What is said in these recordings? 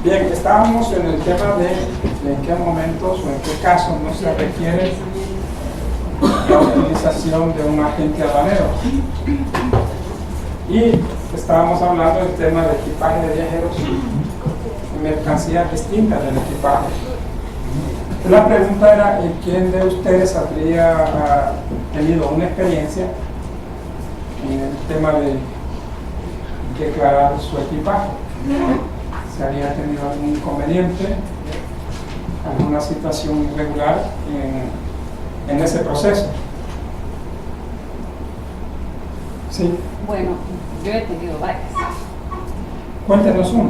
Bien, estábamos en el tema de en qué momentos o en qué casos no se requiere la utilización de un agente aduanero. Y estábamos hablando del tema de equipaje de viajeros y mercancías distintas del equipaje. La pregunta era, ¿quién de ustedes habría tenido una experiencia en el tema de declarar su equipaje? ¿Se había tenido algún inconveniente, alguna situación irregular en ese proceso? Sí. Bueno, yo he tenido varias. Cuéntenos una.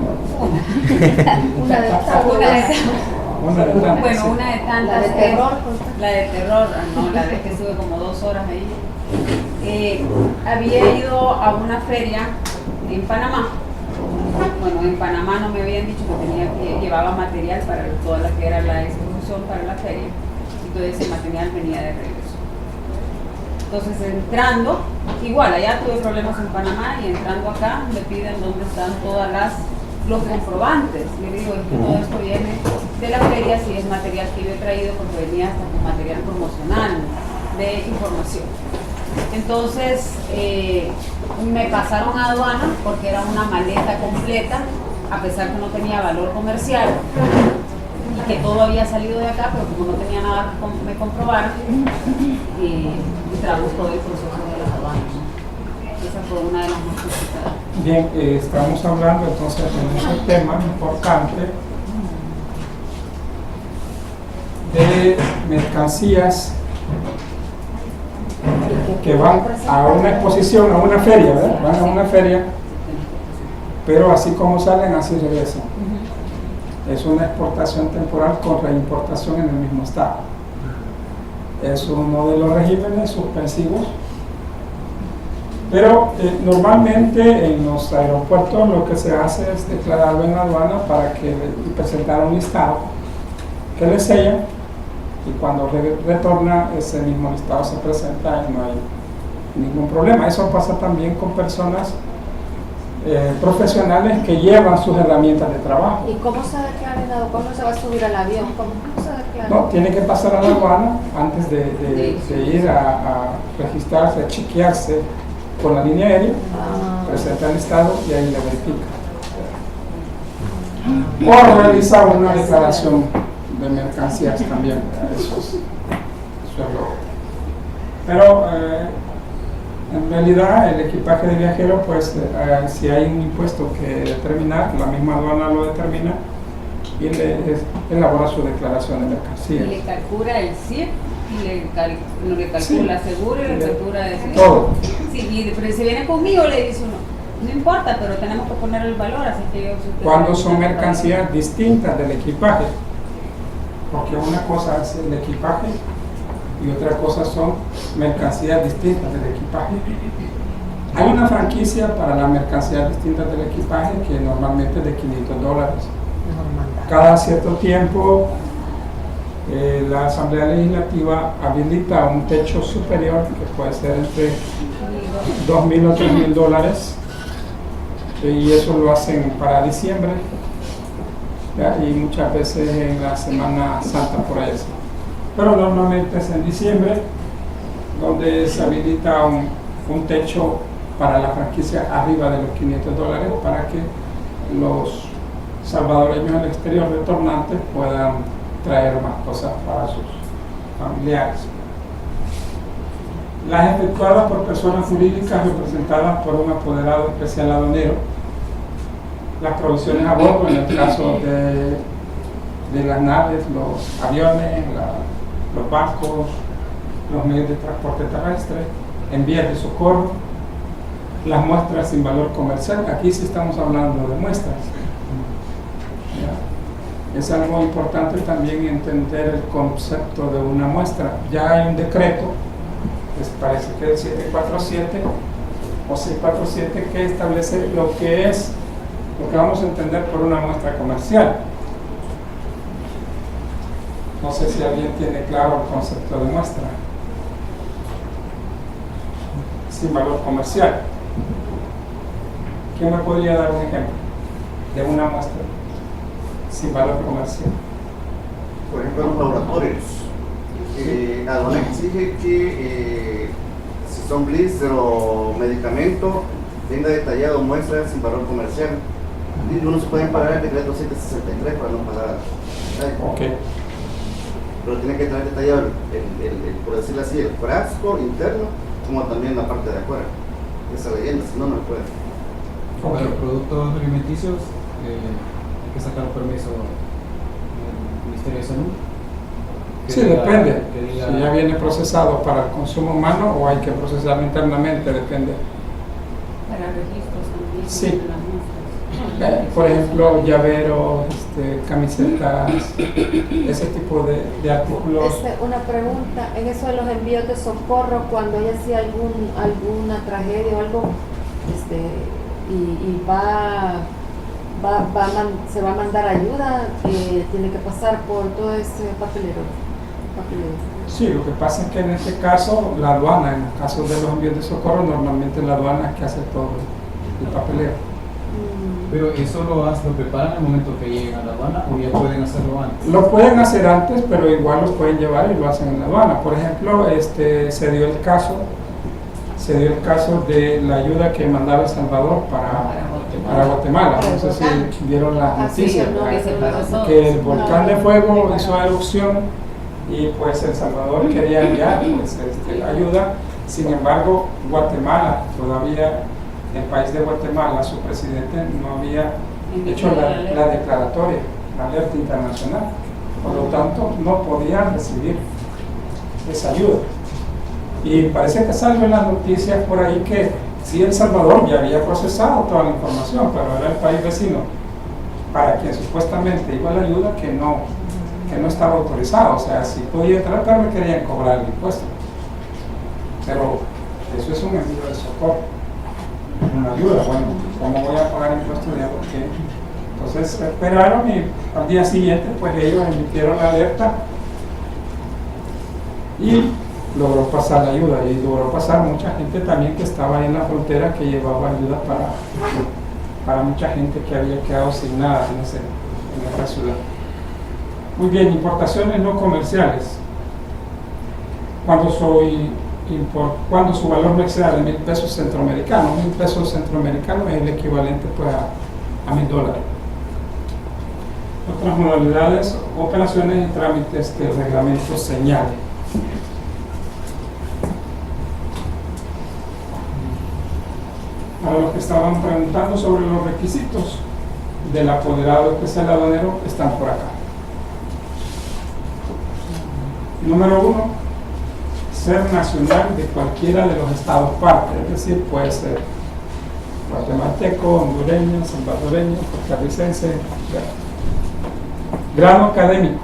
Una de tantas. Bueno, una de tantas. La de terror. La de terror, no, la de que estuve como 2 horas ahí. Había ido a una feria en Panamá. Bueno, en Panamá no me habían dicho que llevaba material para toda la que era la exposición para la feria, y todo ese material venía de regreso. Entonces, entrando, igual allá tuve problemas en Panamá, y entrando acá me piden dónde están los comprobantes. Le digo, es que todo esto viene de la feria, si es material que yo he traído, porque venía hasta con material promocional de información. Entonces me pasaron a aduana porque era una maleta completa, a pesar que no tenía valor comercial y que todo había salido de acá, pero como no tenía nada que me comprobar, y trabajó todo el proceso de las aduanas. Esa fue una de las más complicadas. Bien, estamos hablando entonces de ese tema importante de mercancías que van a una exposición, a una feria, ¿verdad? Van a una feria, pero así como salen, así regresan. Es una exportación temporal con reimportación en el mismo estado. Es uno de los regímenes suspensivos, pero normalmente en los aeropuertos lo que se hace es declararlo en aduana para que presentar un listado que le sella, y cuando retorna ese mismo listado se presenta y no hay ningún problema. Eso pasa también con personas profesionales que llevan sus herramientas de trabajo. ¿Y cómo se declara en aduana? ¿Cómo se va a subir al avión? ¿Cómo se declara? No, tiene que pasar a la aduana antes de ir a registrarse, a chequearse con la línea aérea, presenta el listado y ahí le verifica. O realizar una declaración de mercancías también, eso es lo. Pero en realidad el equipaje de viajero, pues si hay un impuesto que determinar, la misma aduana lo determina y elabora su declaración de mercancías. Y le calcula el CIF, y le calcula seguro, y le calcula todo. Sí, pero si viene conmigo le dice uno, no importa, pero tenemos que poner el valor, así que yo... Cuando son mercancías distintas del equipaje, porque una cosa es el equipaje y otra cosa son mercancías distintas del equipaje. Hay una franquicia para las mercancías distintas del equipaje que normalmente es de $500. Cada cierto tiempo la Asamblea Legislativa habilita un techo superior que puede ser entre $2,000 o $3,000, y eso lo hacen para diciembre, ¿ya? Y muchas veces en la Semana Santa por ahí. Pero normalmente es en diciembre donde se habilita un techo para la franquicia arriba de los $500 para que los salvadoreños al exterior retornantes puedan traer más cosas para sus familiares. Las efectuadas por personas jurídicas representadas por un apoderado especial aduanero, las provisiones a bordo en el caso de las naves, los aviones, los barcos, los medios de transporte terrestre, envíos de socorro, las muestras sin valor comercial. Aquí sí estamos hablando de muestras. ¿Ya? Es algo importante también entender el concepto de una muestra. Ya hay un decreto, parece que es el 747 o 647, que establece lo que vamos a entender por una muestra comercial. No sé si alguien tiene claro el concepto de muestra sin valor comercial. ¿Quién me podría dar un ejemplo de una muestra? sin valor comercial. Por ejemplo, en los laboratorios, aduana exige que si son blister o medicamento, venga detallado muestras sin valor comercial. Y no se pueden pagar el decreto 763 para no pagar. Ok. Pero tiene que traer detallado, por decirlo así, el frasco interno, como también la parte de afuera. Esa leyenda, si no, no puede. Para los productos alimenticios hay que sacar un permiso del Ministerio de Salud. Sí, depende. Si ya viene procesado para el consumo humano o hay que procesarlo internamente, depende. Para registros también. Sí. De las muestras. Por ejemplo, llaveros, camisetas, ese tipo de artículos. Una pregunta, en eso de los envíos de socorro, cuando haya sido alguna tragedia o algo, y se va a mandar ayuda, tiene que pasar por todo ese papelero. Sí, lo que pasa es que en este caso, la aduana, en el caso de los envíos de socorro, normalmente la aduana es que hace todo el papeleo. Pero eso lo preparan al momento que lleguen a la aduana o ya pueden hacerlo antes. Lo pueden hacer antes, pero igual lo pueden llevar y lo hacen en la aduana. Por ejemplo, se dio el caso de la ayuda que mandaba El Salvador para Guatemala. No sé si vieron las noticias, que el volcán de fuego hizo erupción y pues El Salvador quería enviar ayuda. Sin embargo, Guatemala todavía, el país de Guatemala, su presidente no había hecho la declaratoria, la alerta internacional. Por lo tanto, no podían recibir esa ayuda. Y parece que salió en las noticias por ahí que sí, El Salvador ya había procesado toda la información, pero era el país vecino para quien supuestamente iba la ayuda que no estaba autorizado. O sea, si podía entrar, pero me querían cobrar el impuesto. Pero eso es un envío de socorro, una ayuda. Bueno, ¿cómo voy a pagar impuestos ya? Porque entonces esperaron y al día siguiente pues ellos emitieron la alerta y logró pasar la ayuda, y logró pasar mucha gente también que estaba ahí en la frontera, que llevaba ayuda para mucha gente que había quedado asignada en esa ciudad. Muy bien, importaciones no comerciales. Cuando su valor no exceda de 1,000 pesos centroamericanos. 1,000 pesos centroamericanos es el equivalente pues a $1,000. Otras modalidades, operaciones y trámites que el reglamento señale. Para los que estaban preguntando sobre los requisitos del apoderado especial aduanero, están por acá. Número 1, ser nacional de cualquiera de los estados parte, es decir, puede ser guatemalteco, hondureño, salvadoreño, costarricense. Grado académico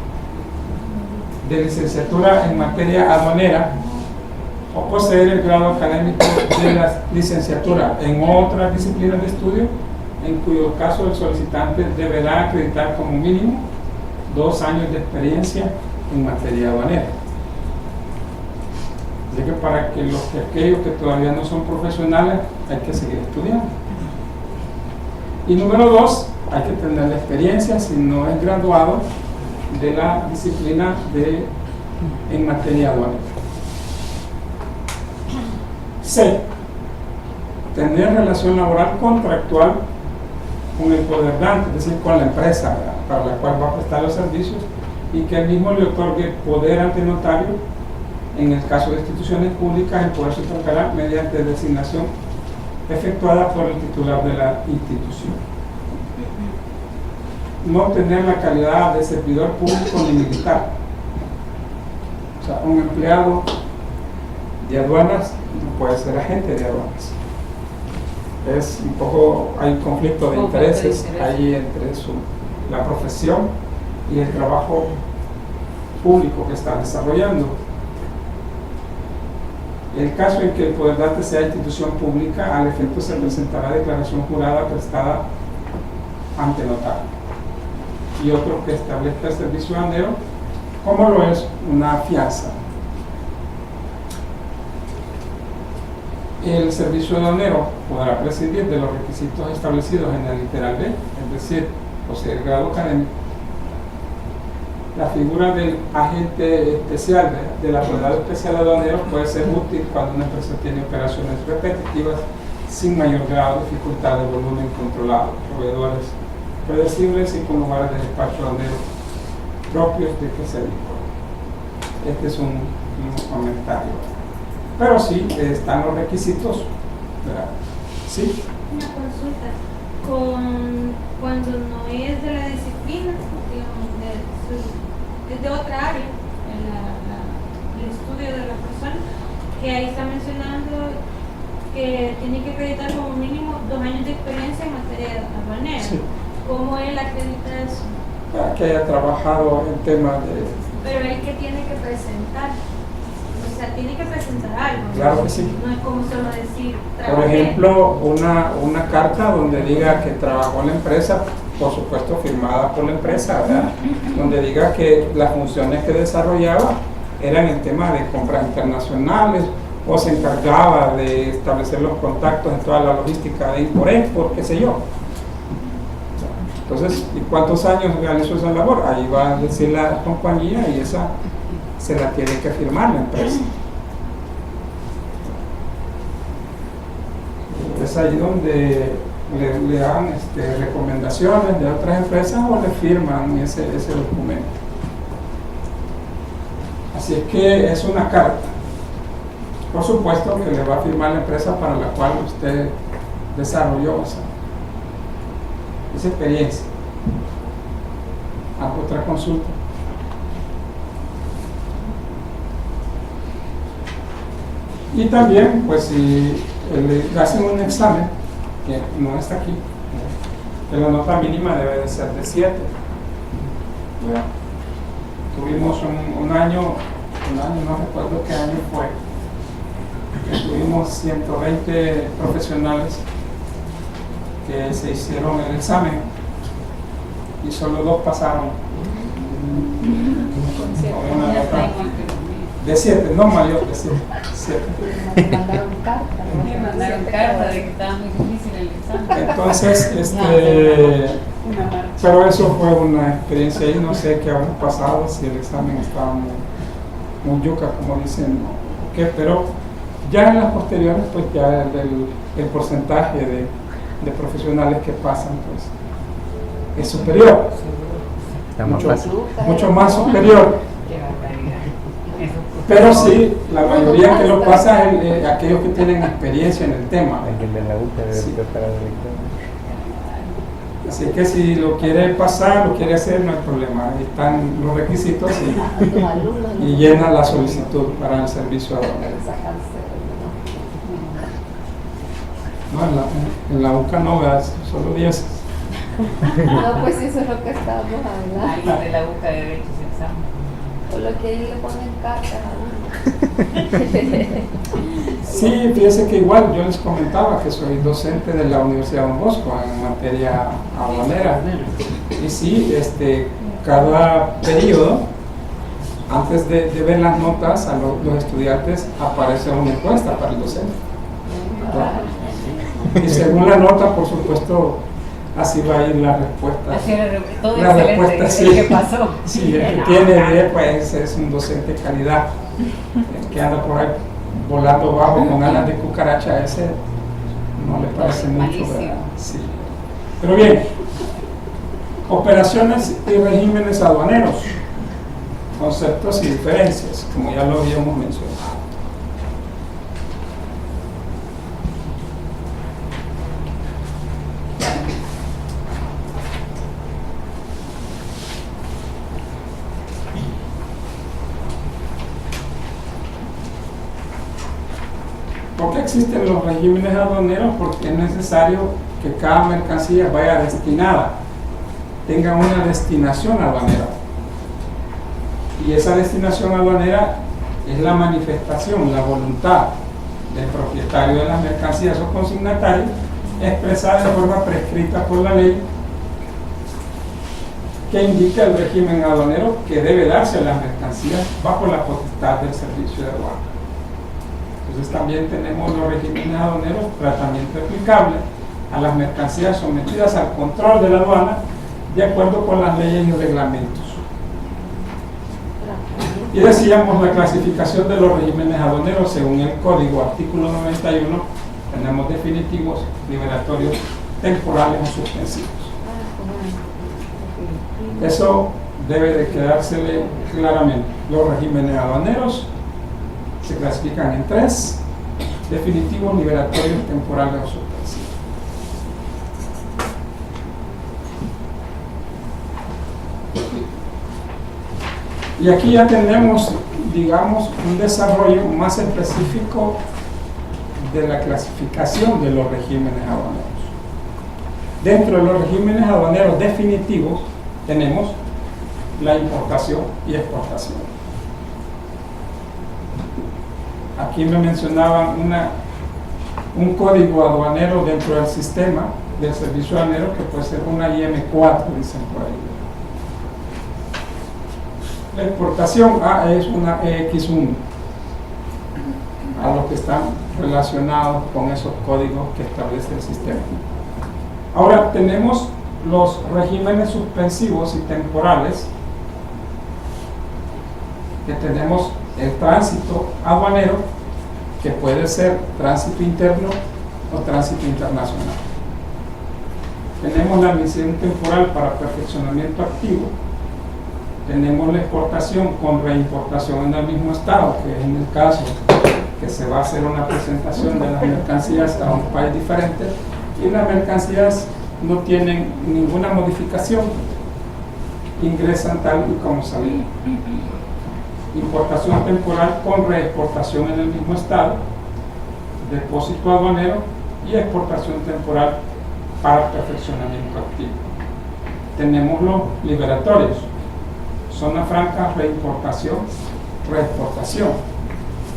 de licenciatura en materia aduanera o poseer el grado académico de la licenciatura en otras disciplinas de estudio, en cuyo caso el solicitante deberá acreditar como mínimo 2 años de experiencia en materia aduanera. Así que para que aquellos que todavía no son profesionales hay que seguir estudiando. Y número 2, hay que tener la experiencia, si no es graduado, de la disciplina en materia aduanera. C, tener relación laboral contractual con el poderdante, es decir, con la empresa para la cual va a prestar los servicios, y que el mismo le otorgue poder ante notario. En el caso de instituciones públicas, el poder se otorgará mediante designación efectuada por el titular de la institución. No tener la calidad de servidor público ni militar. O sea, un empleado de aduanas no puede ser agente de aduanas. Es un poco, hay un conflicto de intereses ahí entre la profesión y el trabajo público que está desarrollando. En el caso en que el poderdante sea institución pública, al efecto se presentará declaración jurada prestada ante notario. Y otro que establezca el servicio aduanero, como lo es una fianza. El servicio aduanero podrá prescindir de los requisitos establecidos en el literal B, es decir, poseer grado académico, la figura del agente especial, del abogado especial aduanero, puede ser útil cuando una empresa tiene operaciones repetitivas sin mayor grado de dificultad de volumen controlado, proveedores predecibles y con lugares de despacho aduanero propios de que se dijo. Este es un comentario. Pero sí, están los requisitos, ¿verdad? Sí. Una consulta. Cuando no es de la disciplina, digamos, es de otra área, el estudio de la persona, que ahí está mencionando que tiene que acreditar como mínimo 2 años de experiencia en materia aduanera. Sí. ¿Cómo él acredita eso? Para que haya trabajado en temas de... Pero él que tiene que presentar, o sea, tiene que presentar algo. Claro que sí. No es como solo decir, Por trabajé. ejemplo, una carta donde diga que trabajó en la empresa, por supuesto firmada por la empresa, ¿verdad? Donde diga que las funciones que desarrollaba eran en temas de compras internacionales o se encargaba de establecer los contactos en toda la logística de import-export, qué sé yo. Entonces, ¿y cuántos años realizó esa labor? Ahí va a decir la compañía y esa se la tiene que firmar la empresa. Es ahí donde le dan recomendaciones de otras empresas o le firman ese documento. Así es que es una carta. Por supuesto que le va a firmar la empresa para la cual usted desarrolló esa experiencia. ¿Alguna otra consulta? Y también, pues si le hacen un examen, que no está aquí, que la nota mínima debe de ser de 7. Tuvimos un año, no recuerdo qué año fue, que tuvimos 120 profesionales que se hicieron el examen y solo 2 pasaron. Con una nota de 7, no mayor de 7. Me mandaron carta. Me mandaron carta de que estaba muy difícil el examen. Entonces, Una marcha. pero eso fue una experiencia y no sé qué habrá pasado, si el examen estaba muy yuca, como dicen, o qué, pero ya en las posteriores, pues ya el porcentaje de profesionales que pasan, pues es superior, mucho más superior. Qué barbaridad. Eso. Pero sí, la mayoría que lo pasa es aquellos que tienen experiencia en el tema. Sí. Así que si lo quiere pasar, lo quiere hacer, no hay problema. Ahí están los requisitos y llena la solicitud para el servicio aduanero. No, en la UCA no, ¿verdad? Solo 10. No, pues eso es lo que estábamos hablando. Alguien de la busca de derechos de examen. Por lo que ahí le ponen cartas a uno. Sí, fíjese que igual yo les comentaba que soy docente de la Universidad de Don Bosco en materia aduanera. Y sí, cada periodo, antes de ver las notas a los estudiantes, aparece una encuesta para el docente. Y según la nota, por supuesto, así va a ir la respuesta. Así era todo La excelente. respuesta sí. ¿Qué pasó? Sí, el que tiene 10, pues es un docente de calidad. El que anda por ahí volando bajo con alas de cucaracha, ese no le parece mucho, Malísimo. ¿verdad? Sí. Pero bien, operaciones y regímenes aduaneros, conceptos y diferencias, como ya lo habíamos mencionado. ¿Por qué existen los regímenes aduaneros? Porque es necesario que cada mercancía vaya destinada, tenga una destinación aduanera. Y esa destinación aduanera es la manifestación, la voluntad del propietario de las mercancías o consignatario, expresada de forma prescrita por la ley, que indica el régimen aduanero que debe darse a las mercancías bajo la potestad del servicio de aduana. Entonces también tenemos los regímenes aduaneros, tratamiento aplicable a las mercancías sometidas al control de la aduana de acuerdo con las leyes y reglamentos. Y decíamos la clasificación de los regímenes aduaneros según el código artículo 91, tenemos definitivos, liberatorios, temporales o suspensivos. Eso debe de quedársele claramente. Los regímenes aduaneros se clasifican en 3: definitivos, liberatorios, temporales o suspensivos. Y aquí ya tenemos, digamos, un desarrollo más específico de la clasificación de los regímenes aduaneros. Dentro de los regímenes aduaneros definitivos tenemos la importación y exportación. Aquí me mencionaban un código aduanero dentro del sistema del servicio aduanero que puede ser una IM4, dicen por ahí. La exportación es una EX1, a los que están relacionados con esos códigos que establece el sistema. Ahora tenemos los regímenes suspensivos y temporales, que tenemos el tránsito aduanero, que puede ser tránsito interno o tránsito internacional. Tenemos la misión temporal para perfeccionamiento activo. Tenemos la exportación con reimportación en el mismo estado, que es en el caso que se va a hacer una presentación de las mercancías a un país diferente y las mercancías no tienen ninguna modificación, ingresan tal y como salieron. Importación temporal con reexportación en el mismo estado, depósito aduanero y exportación temporal para perfeccionamiento activo. Tenemos los liberatorios: zona franca, reimportación, reexportación.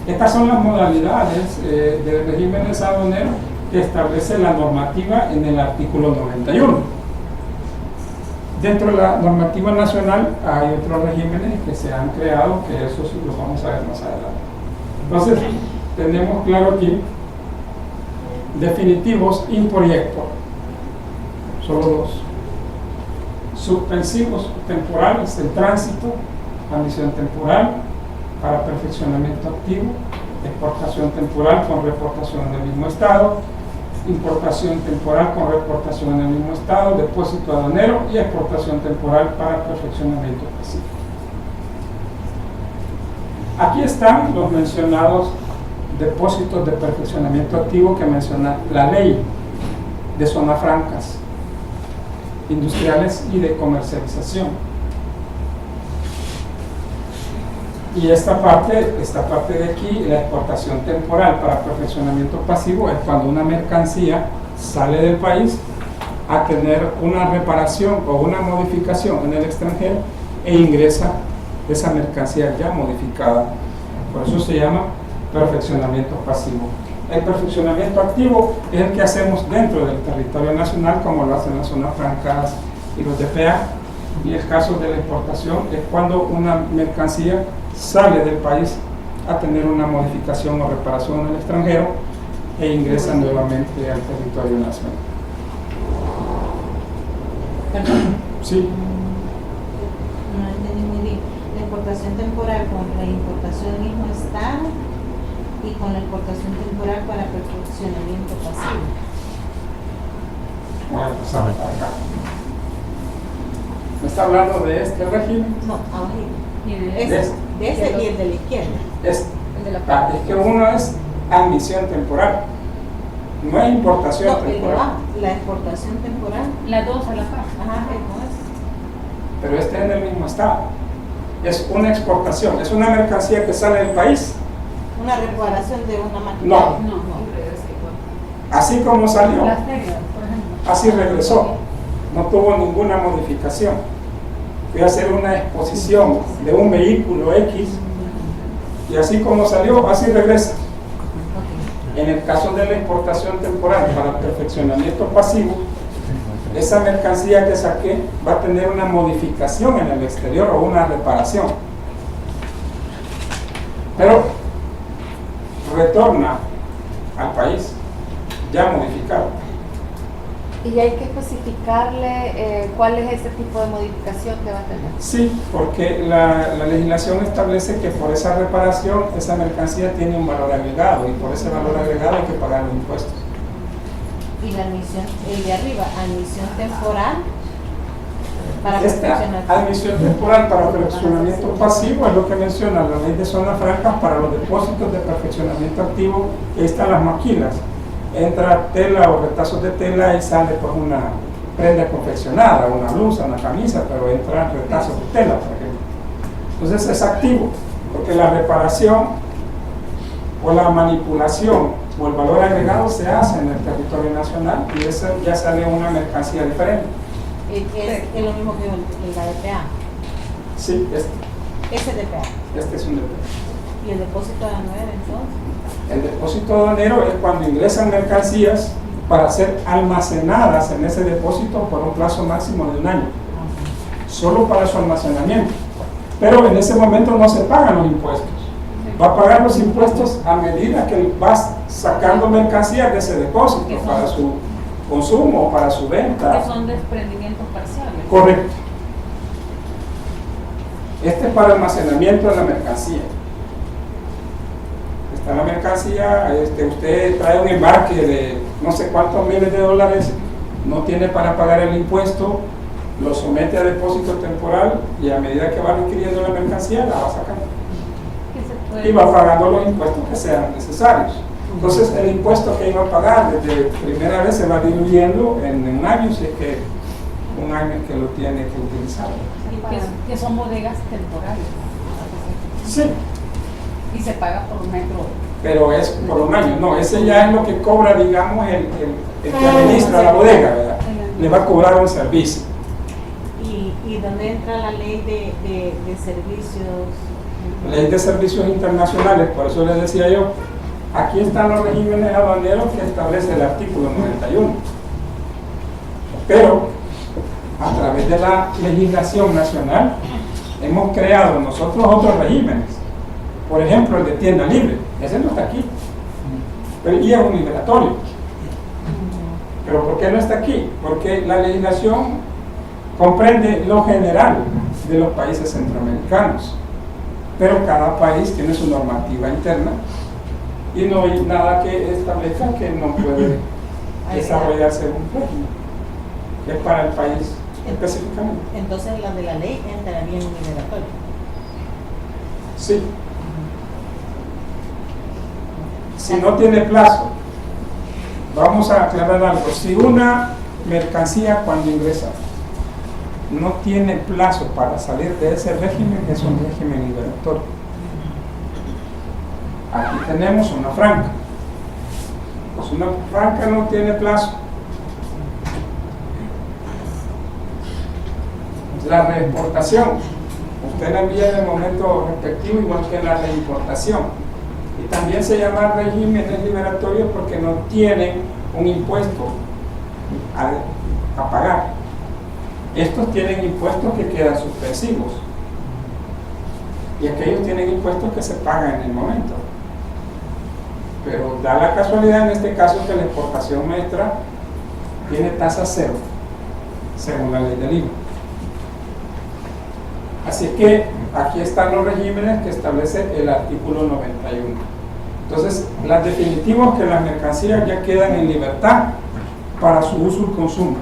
Estas son las modalidades de regímenes aduaneros que establece la normativa en el artículo 91. Dentro de la normativa nacional hay otros regímenes que se han creado, que eso sí lo vamos a ver más adelante. Entonces, tenemos claro aquí definitivos, import y export. Solo dos. Suspensivos, temporales, el tránsito, la misión temporal para perfeccionamiento activo, exportación temporal con reportación en el mismo estado, importación temporal con reportación en el mismo estado, depósito aduanero y exportación temporal para perfeccionamiento específico. Aquí están los mencionados depósitos de perfeccionamiento activo que menciona la ley de zonas francas, industriales y de comercialización. Y esta parte de aquí, la exportación temporal para perfeccionamiento pasivo, es cuando una mercancía sale del país a tener una reparación o una modificación en el extranjero e ingresa esa mercancía ya modificada. Por eso se llama perfeccionamiento pasivo. El perfeccionamiento activo es el que hacemos dentro del territorio nacional, como lo hacen las zonas francas y los DPA. Y el caso de la exportación es cuando una mercancía sale del país a tener una modificación o reparación en el extranjero e ingresa nuevamente al territorio nacional. Perdón. Sí. No entendí muy bien. La exportación temporal con la importación del mismo estado y con la exportación temporal para perfeccionamiento pasivo. Bueno, pasamos acá. ¿Me está hablando de este régimen? No, abajito. Y de De ese y el de la izquierda. Es de la que uno es admisión temporal, no es importación No, el de temporal. abajo, la exportación temporal. las dos a la par. Ajá, ¿cómo es? Pero este es en el mismo estado. Es una exportación, es una mercancía que sale del país. Una reparación de una máquina. No. No, Así como salió, las reglas, por ejemplo. así regresó. No tuvo ninguna modificación. Fui a hacer una exposición de un vehículo X y así como salió, así regresa. En el caso de la exportación temporal para perfeccionamiento pasivo, esa mercancía que saqué va a tener una modificación en el exterior o una reparación, pero retorna al país ya modificado. Y hay que especificarle cuál es ese tipo de modificación que va a tener. Sí, porque la legislación establece que por esa reparación esa mercancía tiene un valor agregado y por ese valor agregado hay que pagar los impuestos. Y la admisión, el de arriba, admisión temporal para Esta perfeccionar. admisión temporal para perfeccionamiento pasivo es lo que menciona la ley de zonas francas para los depósitos de perfeccionamiento activo. Ahí están las maquilas. Entra tela o retazos de tela y sale pues una prenda confeccionada, una blusa, una camisa, pero entran retazos de tela, por ejemplo. Entonces es activo, porque la reparación o la manipulación o el valor agregado se hace en el territorio nacional y eso ya sale una mercancía diferente. Es lo mismo que la DPA. Sí, Ese DPA. este es un DPA. ¿Y el depósito de aduanero entonces? El depósito aduanero es cuando ingresan mercancías para ser almacenadas en ese depósito por un plazo máximo de 1 año, solo para su almacenamiento. Pero en ese momento no se pagan los impuestos. Va a pagar los impuestos a medida que vas sacando mercancías de ese depósito para su consumo o para su venta. Que son desprendimientos parciales. Correcto. Este es para almacenamiento de la mercancía. Está la mercancía, usted trae un embarque de no sé cuántos miles de dólares, no tiene para pagar el impuesto, lo somete a depósito temporal y a medida que va adquiriendo la mercancía la va sacando. Y va pagando los impuestos que sean necesarios. Entonces el impuesto que iba a pagar desde primera vez se va diluyendo en 1 año, si es que 1 año que lo tiene que utilizar. Que son bodegas temporales. Sí, Y se paga por metro. pero es por 1 año. No, ese ya es lo que cobra, digamos, el que administra la bodega, ¿verdad? Le va a cobrar un servicio. ¿Y dónde entra la ley de servicios? Ley de servicios internacionales, por eso les decía yo, aquí están los regímenes aduaneros que establece el artículo 91. Pero a través de la legislación nacional hemos creado nosotros otros regímenes. Por ejemplo, el de tienda libre, ese no está aquí, pero y es un liberatorio. ¿Pero por qué no está aquí? Porque la legislación comprende lo general de los países centroamericanos, pero cada país tiene su normativa interna y no hay nada que establezca que no puede desarrollarse un régimen, que es para el país específicamente. Entonces la de la ley entraría en un liberatorio. Sí. Si no tiene plazo, vamos a aclarar algo. Si una mercancía cuando ingresa no tiene plazo para salir de ese régimen, es un régimen liberatorio. Aquí tenemos una franca. Pues una franca no tiene plazo. La reexportación, usted la envía en el momento respectivo, igual que la reimportación. Y también se llama regímenes liberatorios porque no tienen un impuesto a pagar. Estos tienen impuestos que quedan suspensivos y aquellos tienen impuestos que se pagan en el momento. Pero da la casualidad en este caso que la exportación nuestra tiene tasa cero, según la ley del IVA. Así que aquí están los regímenes que establece el artículo 91. Entonces, las definitivos que las mercancías ya quedan en libertad para su uso y consumo.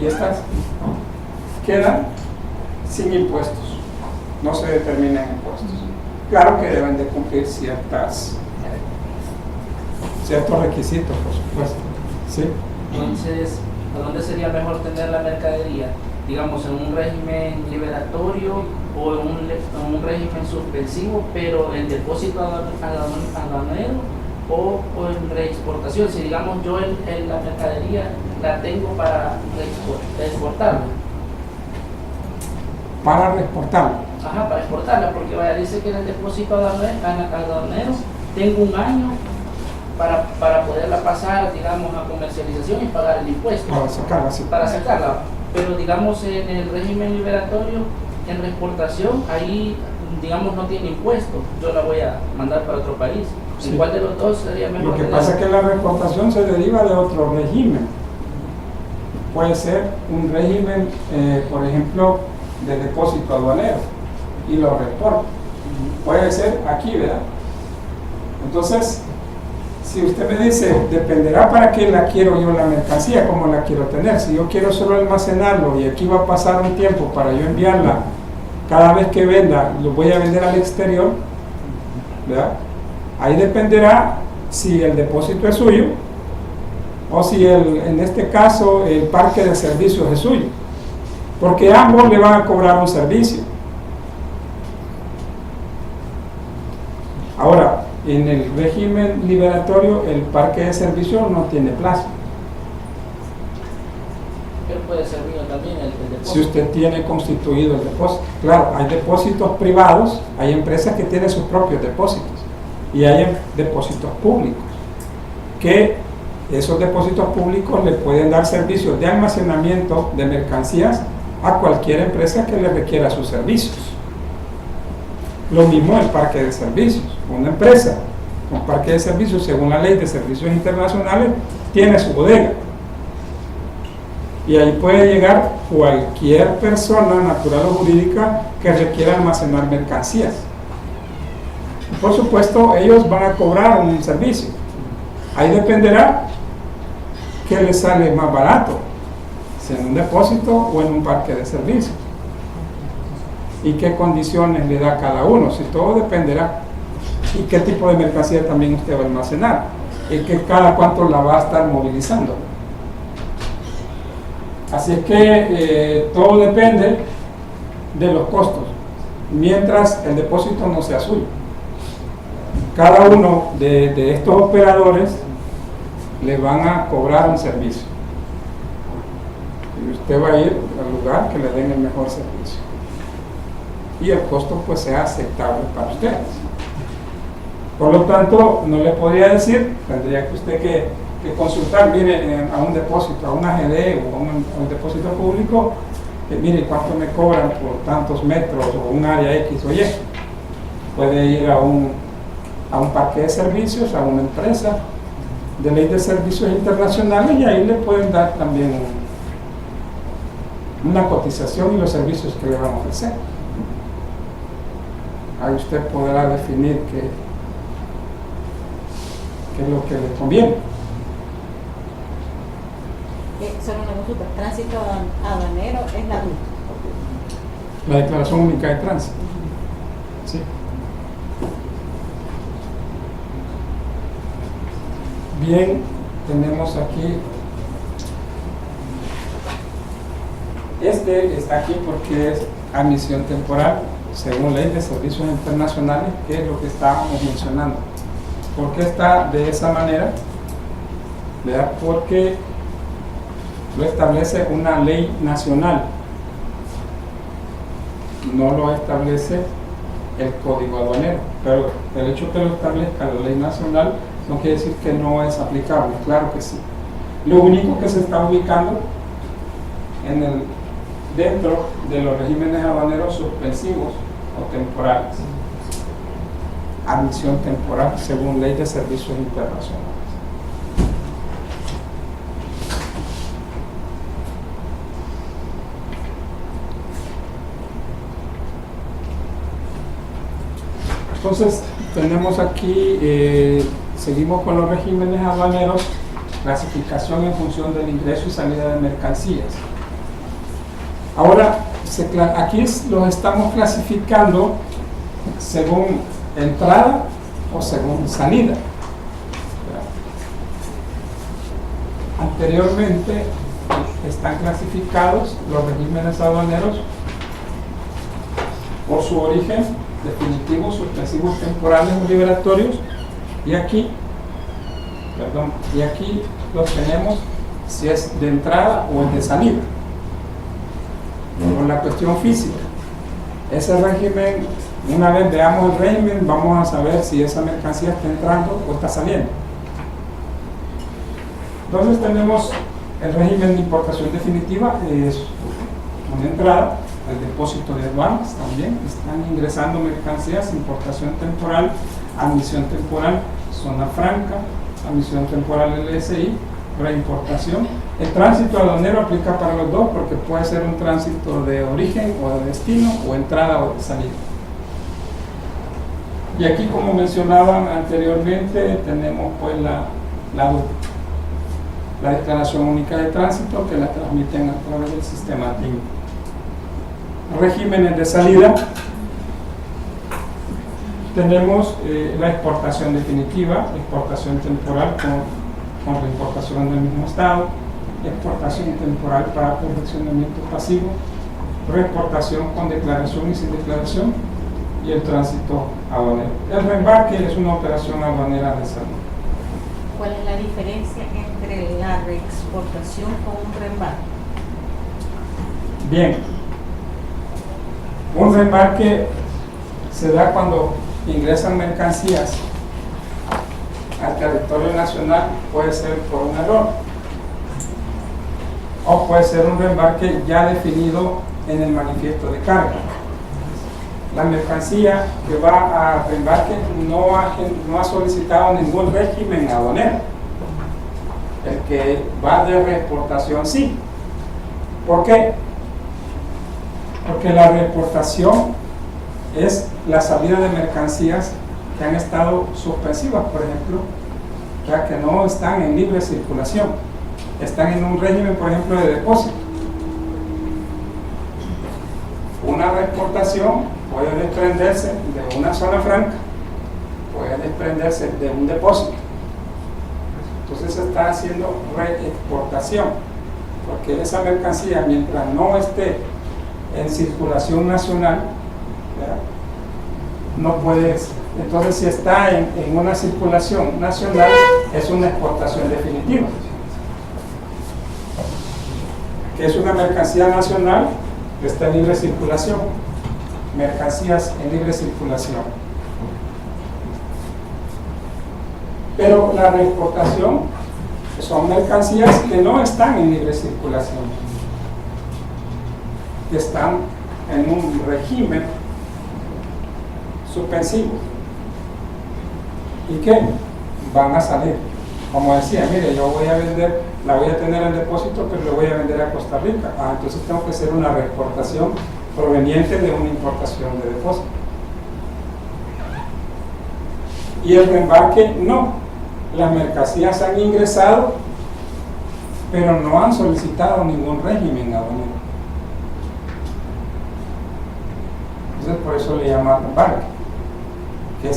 Y estas quedan sin impuestos, no se determinan impuestos. Claro que deben de cumplir ciertos requisitos, por supuesto. ¿Sí? Entonces, ¿a dónde sería mejor tener la mercadería? Digamos, en un régimen liberatorio o en un régimen suspensivo, pero en depósito aduanero o en reexportación. Si digamos yo la mercadería la tengo para exportarla. Para reexportarla. Ajá, para exportarla, porque vaya, dice que en el depósito aduanero tengo 1 año para poderla pasar, digamos, a comercialización y pagar el impuesto. Para sacarla, sí. Para sacarla. Pero digamos en el régimen liberatorio, en reexportación, ahí digamos no tiene impuesto. Yo la voy a mandar para otro país. Sí. ¿Cuál de los dos sería mejor? Lo que tener? pasa es que la reportación se deriva de otro régimen. Puede ser un régimen, por ejemplo, de depósito aduanero y lo reporta. Puede ser aquí, ¿verdad? Entonces, si usted me dice, dependerá para qué la quiero yo la mercancía, cómo la quiero tener. Si yo quiero solo almacenarlo y aquí va a pasar un tiempo para yo enviarla, cada vez que venda, lo voy a vender al exterior, ¿verdad? Ahí dependerá si el depósito es suyo o si en este caso el parque de servicios es suyo, porque ambos le van a cobrar un servicio. Ahora, en el régimen liberatorio, el parque de servicios no tiene plazo. Pero puede ser mío también el depósito. Si usted tiene constituido el depósito. Claro, hay depósitos privados, hay empresas que tienen sus propios depósitos y hay depósitos públicos, que esos depósitos públicos le pueden dar servicios de almacenamiento de mercancías a cualquier empresa que le requiera sus servicios. Lo mismo el parque de servicios. Una empresa con parque de servicios, según la ley de servicios internacionales, tiene su bodega. Y ahí puede llegar cualquier persona, natural o jurídica, que requiera almacenar mercancías. Por supuesto, ellos van a cobrar un servicio. Ahí dependerá qué les sale más barato, si en un depósito o en un parque de servicios. Y qué condiciones le da cada uno, si todo dependerá. Y qué tipo de mercancía también usted va a almacenar. Y que cada cuánto la va a estar movilizando. Así es que todo depende de los costos, mientras el depósito no sea suyo. Cada uno de estos operadores le van a cobrar un servicio. Y usted va a ir al lugar que le den el mejor servicio. Y el costo pues sea aceptable para ustedes. Por lo tanto, no le podría decir, tendría que usted que consultar, mire, a un depósito, a una GD o a un depósito público, mire cuánto me cobran por tantos metros o un área X o Y. Puede ir a un parque de servicios, a una empresa de ley de servicios internacionales y ahí le pueden dar también una cotización y los servicios que le van a ofrecer. Ahí usted podrá definir qué es lo que le conviene. Solo una consulta, tránsito aduanero es la DUT. La Declaración Única de Tránsito. Sí. Bien, tenemos aquí. Este está aquí porque es admisión temporal, según ley de servicios internacionales, que es lo que estábamos mencionando. ¿Por qué está de esa manera? ¿Verdad? Porque lo establece una ley nacional, no lo establece el Código Aduanero, pero el hecho que lo establezca la ley nacional no quiere decir que no es aplicable, claro que sí. Lo único que se está ubicando dentro de los regímenes aduaneros suspensivos o temporales, admisión temporal según ley de servicios internacionales. Entonces tenemos aquí, seguimos con los regímenes aduaneros, clasificación en función del ingreso y salida de mercancías. Ahora, aquí los estamos clasificando según entrada o según salida. Anteriormente están clasificados los regímenes aduaneros por su origen, definitivos, suspensivos, temporales o liberatorios, y aquí los tenemos si es de entrada o es de salida. Por la cuestión física, ese régimen, una vez veamos el régimen, vamos a saber si esa mercancía está entrando o está saliendo. Entonces tenemos el régimen de importación definitiva, es una entrada, el depósito de aduanas también, están ingresando mercancías, importación temporal, admisión temporal, zona franca, admisión temporal LSI, reimportación. El tránsito aduanero aplica para los dos porque puede ser un tránsito de origen o de destino o entrada o de salida. Y aquí, como mencionaban anteriormente, tenemos pues la declaración única de tránsito que la transmiten a través del sistema TIN. Regímenes de salida. Tenemos la exportación definitiva, exportación temporal con reimportación del mismo estado, exportación temporal para perfeccionamiento pasivo, reexportación con declaración y sin declaración, y el tránsito aduanero. El reembarque es una operación aduanera de salida. ¿Cuál es la diferencia entre la reexportación con un reembarque? Bien, un reembarque se da cuando ingresan mercancías al territorio nacional, puede ser por un error o puede ser un reembarque ya definido en el manifiesto de carga. La mercancía que va a reembarque no ha solicitado ningún régimen aduanero. El que va de reexportación sí. ¿Por qué? Porque la reexportación es la salida de mercancías que han estado suspensivas, por ejemplo, ya que no están en libre circulación, están en un régimen, por ejemplo, de depósito. Una reexportación puede desprenderse de una zona franca, puede desprenderse de un depósito. Entonces se está haciendo reexportación, porque esa mercancía, mientras no esté en circulación nacional, ¿verdad?, no puede. Entonces, si está en una circulación nacional, es una exportación definitiva. Que es una mercancía nacional que está en libre circulación. Mercancías en libre circulación. Pero la reexportación son mercancías que no están en libre circulación, que están en un régimen suspensivo y que van a salir. Como decía, mire, yo voy a vender, la voy a tener en depósito, pero la voy a vender a Costa Rica. Entonces tengo que hacer una reexportación proveniente de una importación de depósito. Y el reembarque no. Las mercancías han ingresado, pero no han solicitado ningún régimen aduanero. Entonces por eso le llaman reembarque. Que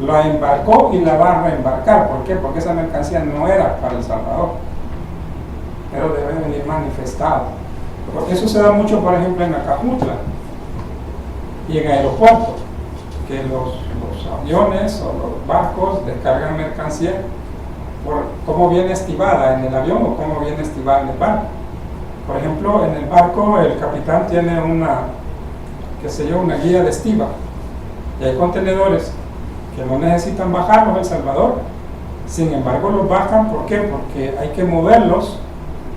la embarcó y la va a reembarcar. ¿Por qué? Porque esa mercancía no era para El Salvador, pero debe venir manifestado. Porque eso se da mucho, por ejemplo, en Acajutla y en aeropuertos, que los aviones o los barcos descargan mercancía por cómo viene estibada en el avión o cómo viene estibada en el barco. Por ejemplo, en el barco el capitán tiene una guía de estiba, y hay contenedores que no necesitan bajarlos a El Salvador, sin embargo los bajan. ¿Por qué? Porque hay que moverlos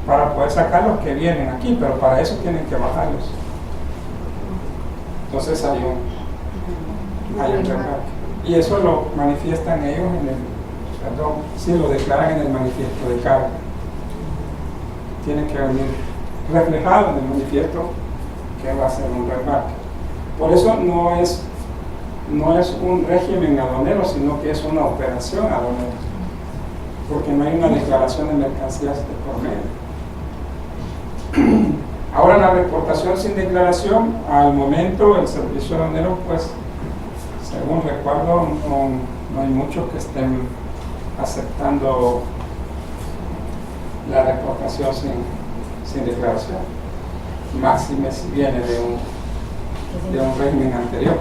para poder sacar los que vienen aquí, pero para eso tienen que bajarlos. Entonces hay un reembarque, y eso lo manifiestan ellos lo declaran en el manifiesto de carga. Tiene que venir reflejado en el manifiesto que va a ser un reembarque. Por eso no es un régimen aduanero, sino que es una operación aduanera, porque no hay una declaración de mercancías de por medio. Ahora, la reexportación sin declaración, al momento el servicio aduanero, pues según recuerdo, no hay muchos que estén aceptando la reexportación sin declaración, máxime si viene de un régimen anterior.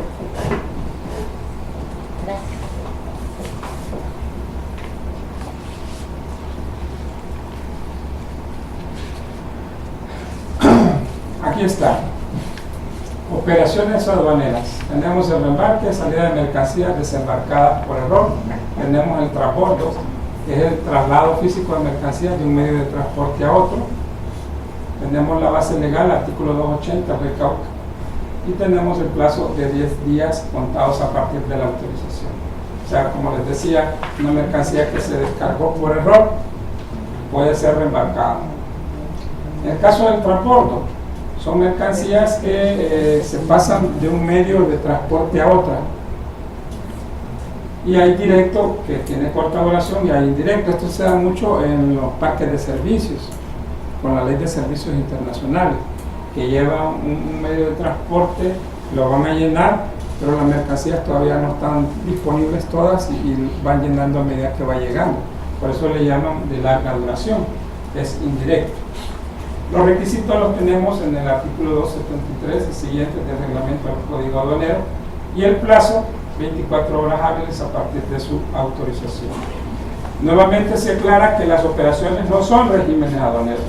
Aquí está. Operaciones aduaneras. Tenemos el reembarque, salida de mercancías desembarcadas por error. Tenemos el transbordo, que es el traslado físico de mercancías de un medio de transporte a otro. Tenemos la base legal, artículo 280, recauca. Y tenemos el plazo de 10 días contados a partir de la autorización. O sea, como les decía, una mercancía que se descargó por error puede ser reembarcada. En el caso del transbordo, son mercancías que se pasan de un medio de transporte a otra. Y hay directo que tiene corta duración y hay indirecto. Esto se da mucho en los parques de servicios, con la ley de servicios internacionales, que lleva un medio de transporte, lo van a llenar, pero las mercancías todavía no están disponibles todas y van llenando a medida que va llegando. Por eso le llaman de larga duración, es indirecto. Los requisitos los tenemos en el artículo 273 y siguientes del reglamento del Código Aduanero, y el plazo 24 horas hábiles a partir de su autorización. Nuevamente se aclara que las operaciones no son regímenes aduaneros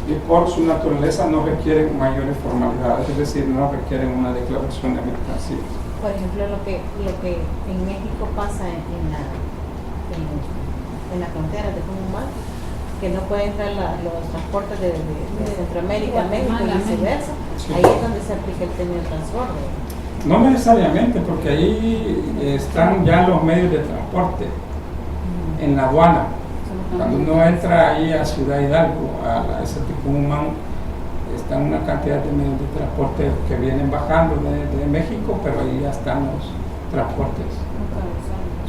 y por su naturaleza no requieren mayores formalidades, es decir, no requieren una declaración de mercancías. Por ejemplo, lo que en México pasa en la frontera de Comumán, que no pueden entrar los transportes de Centroamérica a México y viceversa, Sí. ahí es donde se aplica el término de transbordo. No necesariamente, porque ahí están ya los medios de transporte en la aduana. Cuando uno entra ahí a Ciudad Hidalgo, a ese tipo humano, están una cantidad de medios de transporte que vienen bajando de México, pero ahí ya están los transportes.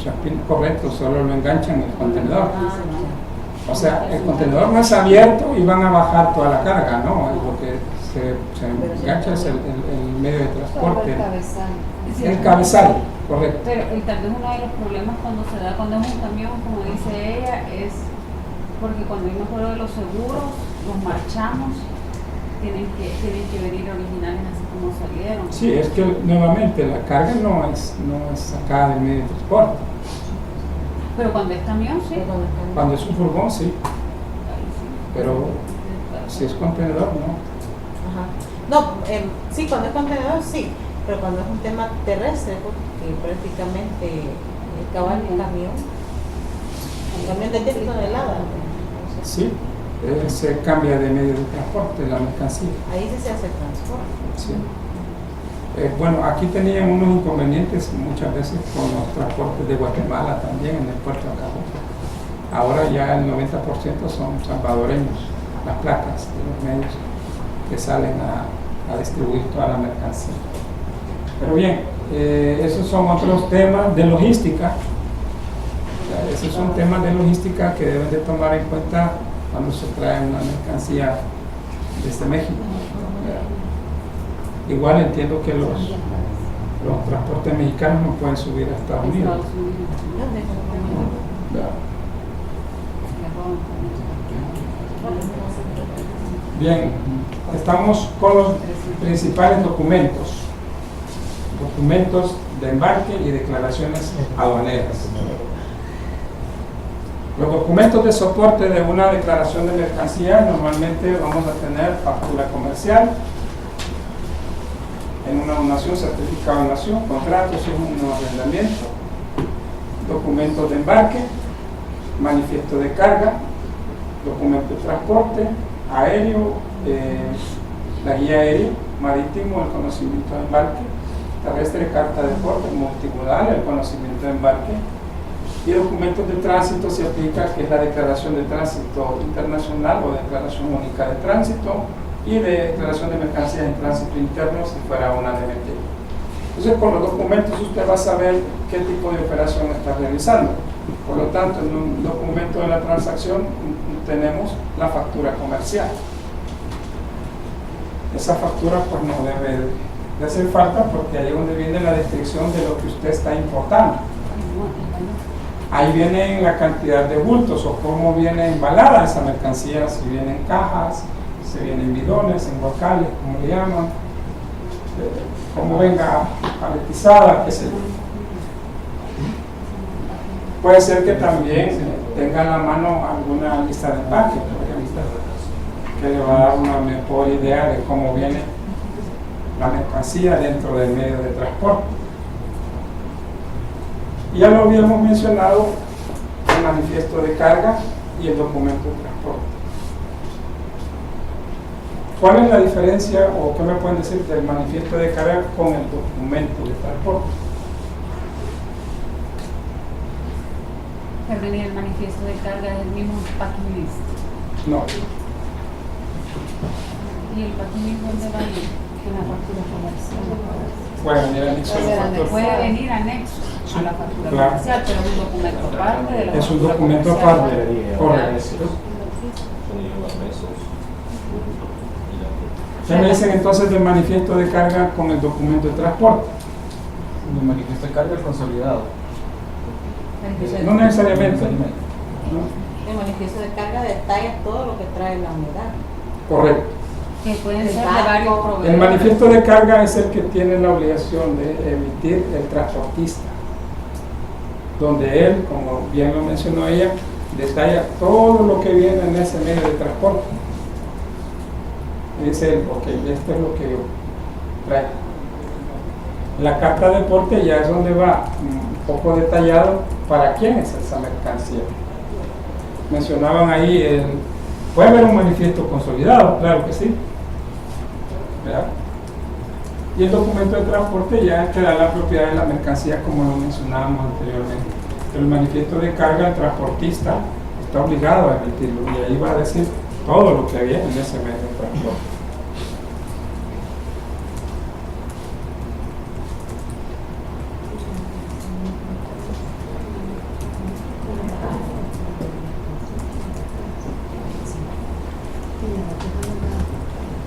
Chapín, correcto, solo lo enganchan en el contenedor. O sea, el contenedor no es abierto y van a bajar toda la carga, ¿no? Lo que se engancha es el medio de transporte. El cabezal, correcto. Pero tal vez uno de los problemas cuando es un camión, como dice ella, es porque cuando vimos lo de los seguros, los marchamos, tienen que venir originales así como salieron. Sí, es que nuevamente la carga no es sacada del medio de transporte. Pero cuando es camión, sí. Cuando es un furgón, sí. Pero si es contenedor, no. Ajá. No, sí, cuando es contenedor, sí, pero cuando es un tema terrestre, porque prácticamente el caballo y el camión de 10 toneladas. Sí, se cambia de medio de transporte la mercancía. Ahí sí se hace el transporte. Sí. Bueno, aquí tenían unos inconvenientes muchas veces con los transportes de Guatemala también en el puerto de Acapulco. Ahora ya el 90% son salvadoreños, las placas de los medios que salen a distribuir toda la mercancía. Pero bien, esos son otros temas de logística. Esos son temas de logística que deben de tomar en cuenta cuando se trae una mercancía desde México. Igual entiendo que los transportes mexicanos no pueden subir a Estados Unidos. Bien, estamos con los principales documentos de embarque y declaraciones aduaneras. Los documentos de soporte de una declaración de mercancía normalmente vamos a tener factura comercial, en una donación, certificado de donación, contratos y un arrendamiento, documentos de embarque, manifiesto de carga, documento de transporte, aéreo, la guía aérea, marítimo, el conocimiento de embarque, terrestre, carta de porte, multimodal, el conocimiento de embarque, y documentos de tránsito se aplica, que es la declaración de tránsito internacional o declaración única de tránsito, y de declaración de mercancías en tránsito interno si fuera una DMT. Entonces, con los documentos usted va a saber qué tipo de operación está realizando. Por lo tanto, en un documento de la transacción tenemos la factura comercial. Esa factura pues no debe de hacer falta, porque ahí es donde viene la descripción de lo que usted está importando. Ahí viene la cantidad de bultos o cómo viene embalada esa mercancía, si viene en cajas, si viene en bidones, en guacales, como le llaman, cómo venga paletizada, qué sé yo. Puede ser que también tenga en la mano alguna lista de empaque, por ejemplo, que le va a dar una mejor idea de cómo viene la mercancía dentro del medio de transporte. Y ya lo habíamos mencionado, el manifiesto de carga y el documento de transporte. ¿Cuál es la diferencia o qué me pueden decir del manifiesto de carga con el documento de transporte? Perdón, ¿y el manifiesto de carga es el mismo packing list? No, ¿Y el packing list dónde va a ir? En la factura comercial. puede venir anexo a la factura. Puede venir anexo a la factura Claro. comercial, pero es un documento aparte de la Es un factura documento comercial. aparte, correcto. ¿Qué me dicen entonces del manifiesto de carga con el documento de transporte? El manifiesto de carga consolidado. No necesariamente. ¿no? El manifiesto de carga detalla todo lo que trae la unidad. Correcto. Que pueden El ser de barco. varios proveedores. El manifiesto de carga es el que tiene la obligación de emitir el transportista, donde él, como bien lo mencionó ella, detalla todo lo que viene en ese medio de transporte. Y dice él, ok, esto es lo que yo traigo. La carta de porte ya es donde va un poco detallado para quién es esa mercancía. Mencionaban ahí, puede haber un manifiesto consolidado, claro que sí. ¿Verdad? Y el documento de transporte ya te da la propiedad de la mercancía, como lo mencionábamos anteriormente. Pero el manifiesto de carga, el transportista está obligado a emitirlo y ahí va a decir todo lo que viene en ese medio de transporte.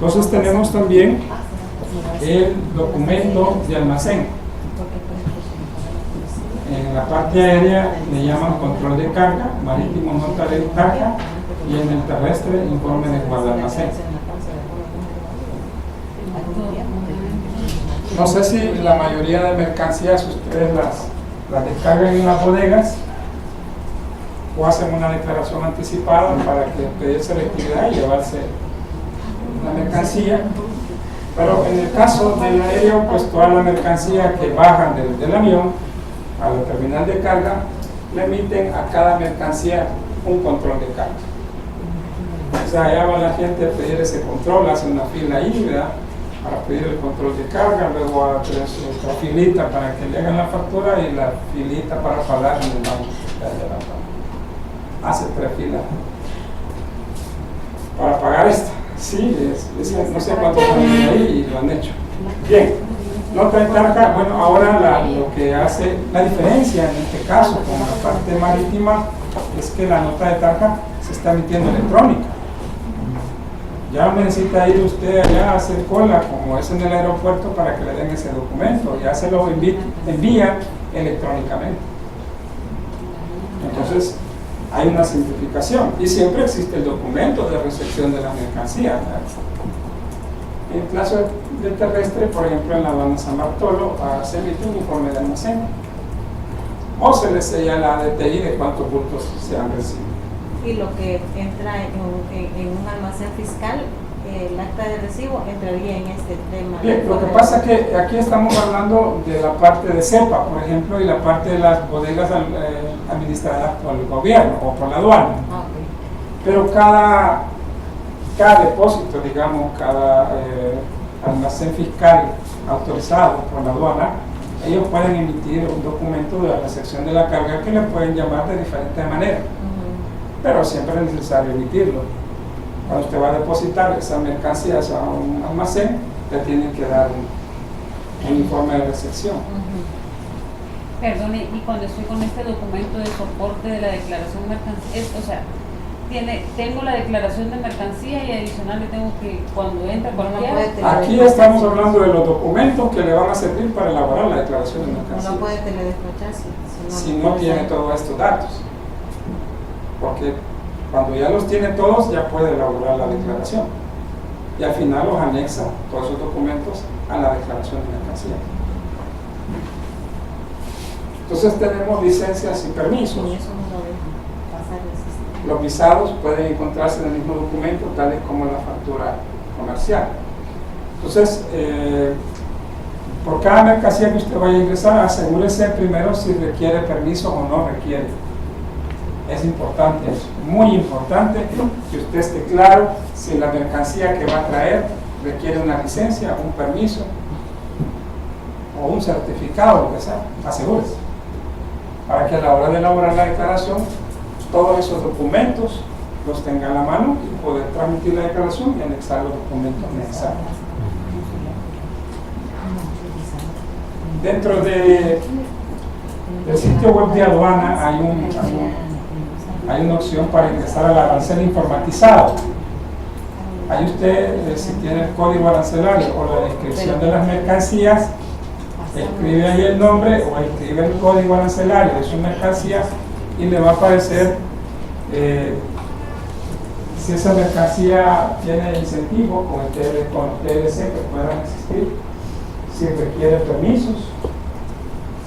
Entonces tenemos también el documento de almacén. En la parte aérea le llaman control de carga, marítimo nota de carga y en el terrestre informe de guardalmacén. No sé si la mayoría de mercancías ustedes las descargan en las bodegas o hacen una declaración anticipada para que pedir selectividad y llevarse la mercancía, pero en el caso del aéreo, pues toda la mercancía que bajan del avión a la terminal de carga le emiten a cada mercancía un control de carga. O sea, allá va la gente a pedir ese control, hace una fila ahí, ¿verdad?, para pedir el control de carga, luego a hacer otra filita para que le hagan la factura y la filita para pagar en el banco. Hace 3 filas para pagar esta. Sí, no sé cuántos años ahí y lo han hecho. Bien, nota de carga, bueno, ahora lo que hace la diferencia en este caso con la parte marítima es que la nota de carga se está emitiendo electrónica. Ya no necesita ir usted allá a hacer cola como es en el aeropuerto para que le den ese documento, ya se lo envía electrónicamente. Entonces, hay una simplificación y siempre existe el documento de recepción de la mercancía, ¿verdad? En el caso del terrestre, por ejemplo, en la aduana San Bartolo, se emite un informe de almacén o se le sella la DTI de cuántos bultos se han recibido. Y lo que entra en un almacén fiscal, el acta de recibo entraría en este tema. Bien, lo que pasa es que aquí estamos hablando de la parte de CEPA, por ejemplo, y la parte de las bodegas administradas por el gobierno o por la aduana. Ah, ok. Pero cada depósito, digamos, cada almacén fiscal autorizado por la aduana, ellos pueden emitir un documento de la recepción de la carga que le pueden llamar de diferentes maneras, pero siempre es necesario emitirlo. Cuando usted va a depositar esa mercancía a un almacén, le tienen que dar un informe de recepción. Perdone, y cuando estoy con este documento de soporte de la declaración de mercancía, o sea, tengo la declaración de mercancía y adicional le tengo que, cuando entra cualquiera. Aquí estamos hablando de los documentos que le van a servir para elaborar la declaración de mercancía. No puede teledespachar si no tiene todos estos datos. Porque cuando ya los tiene todos, ya puede elaborar la declaración. Y al final los anexa todos esos documentos a la declaración de mercancía. Entonces tenemos licencias y permisos. Y eso no lo deja pasar el sistema. Los visados pueden encontrarse en el mismo documento, tales como la factura comercial. Entonces, por cada mercancía que usted vaya a ingresar, asegúrese primero si requiere permiso o no requiere. Es importante eso, muy importante que usted esté claro si la mercancía que va a traer requiere una licencia, un permiso o un certificado, lo que sea. Asegúrese. para que a la hora de elaborar la declaración, todos esos documentos los tenga a la mano y poder transmitir la declaración y anexar los documentos necesarios. Dentro del sitio web de aduana hay una opción para ingresar al arancel informatizado. Ahí usted, si tiene el código arancelario o la descripción de las mercancías, escribe ahí el nombre o escribe el código arancelario de su mercancía y le va a aparecer si esa mercancía tiene incentivos con TLC que puedan existir, si requiere permisos,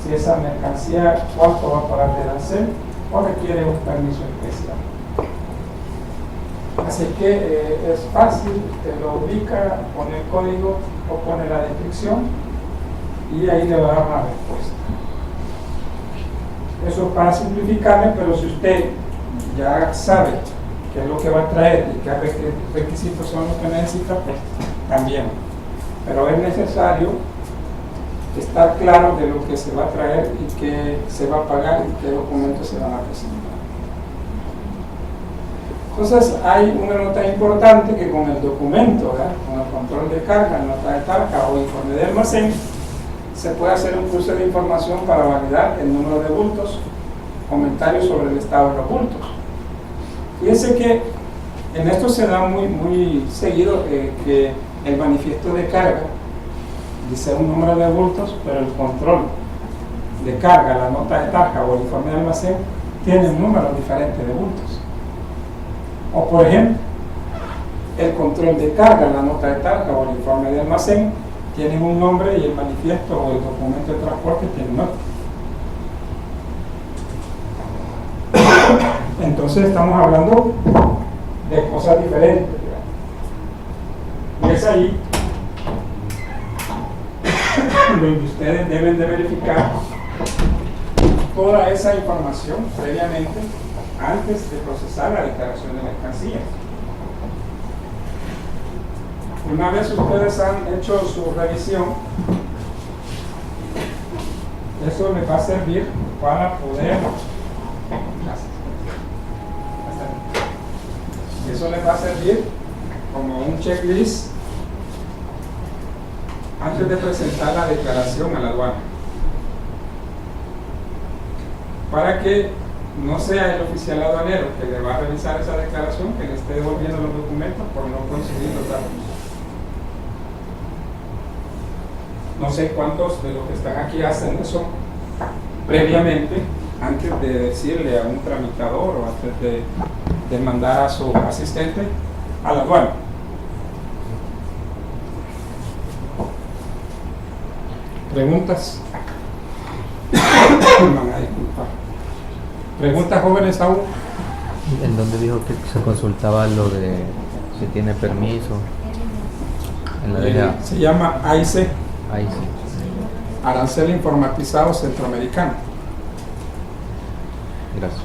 si esa mercancía cuánto va a pagar de arancel o requiere un permiso especial. Así que es fácil, usted lo ubica, pone el código o pone la descripción y ahí le va a dar una respuesta. Eso para simplificarle, pero si usted ya sabe qué es lo que va a traer y qué requisitos son los que necesita, pues también. Pero es necesario estar claro de lo que se va a traer y qué se va a pagar y qué documentos se van a presentar. Entonces hay una nota importante que con el documento, ¿verdad?, con el control de carga, nota de carga o informe de almacén, se puede hacer un cruce de información para validar el número de bultos, comentarios sobre el estado de los bultos. Fíjense que en esto se da muy seguido que el manifiesto de carga dice un número de bultos, pero el control de carga, la nota de carga o el informe de almacén tiene un número diferente de bultos. O por ejemplo, el control de carga, la nota de carga o el informe de almacén tienen un nombre y el manifiesto o el documento de transporte tiene otro. Entonces estamos hablando de cosas diferentes, digamos. Y es ahí donde ustedes deben de verificar toda esa información previamente antes de procesar la declaración de mercancías. Una vez ustedes han hecho su revisión, eso les va a servir para poder como un checklist antes de presentar la declaración a la aduana, para que no sea el oficial aduanero que le va a revisar esa declaración que le esté devolviendo los documentos por no conseguir los datos. No sé cuántos de los que están aquí hacen eso previamente, antes de decirle a un tramitador o antes de mandar a su asistente a la aduana. ¿Preguntas? Me van a disculpar. ¿Preguntas, jóvenes, aún? ¿En dónde dijo que se consultaba lo de si tiene permiso? En la DGA. Se llama AIC. Ahí sí. Arancel Informatizado Centroamericano. Gracias.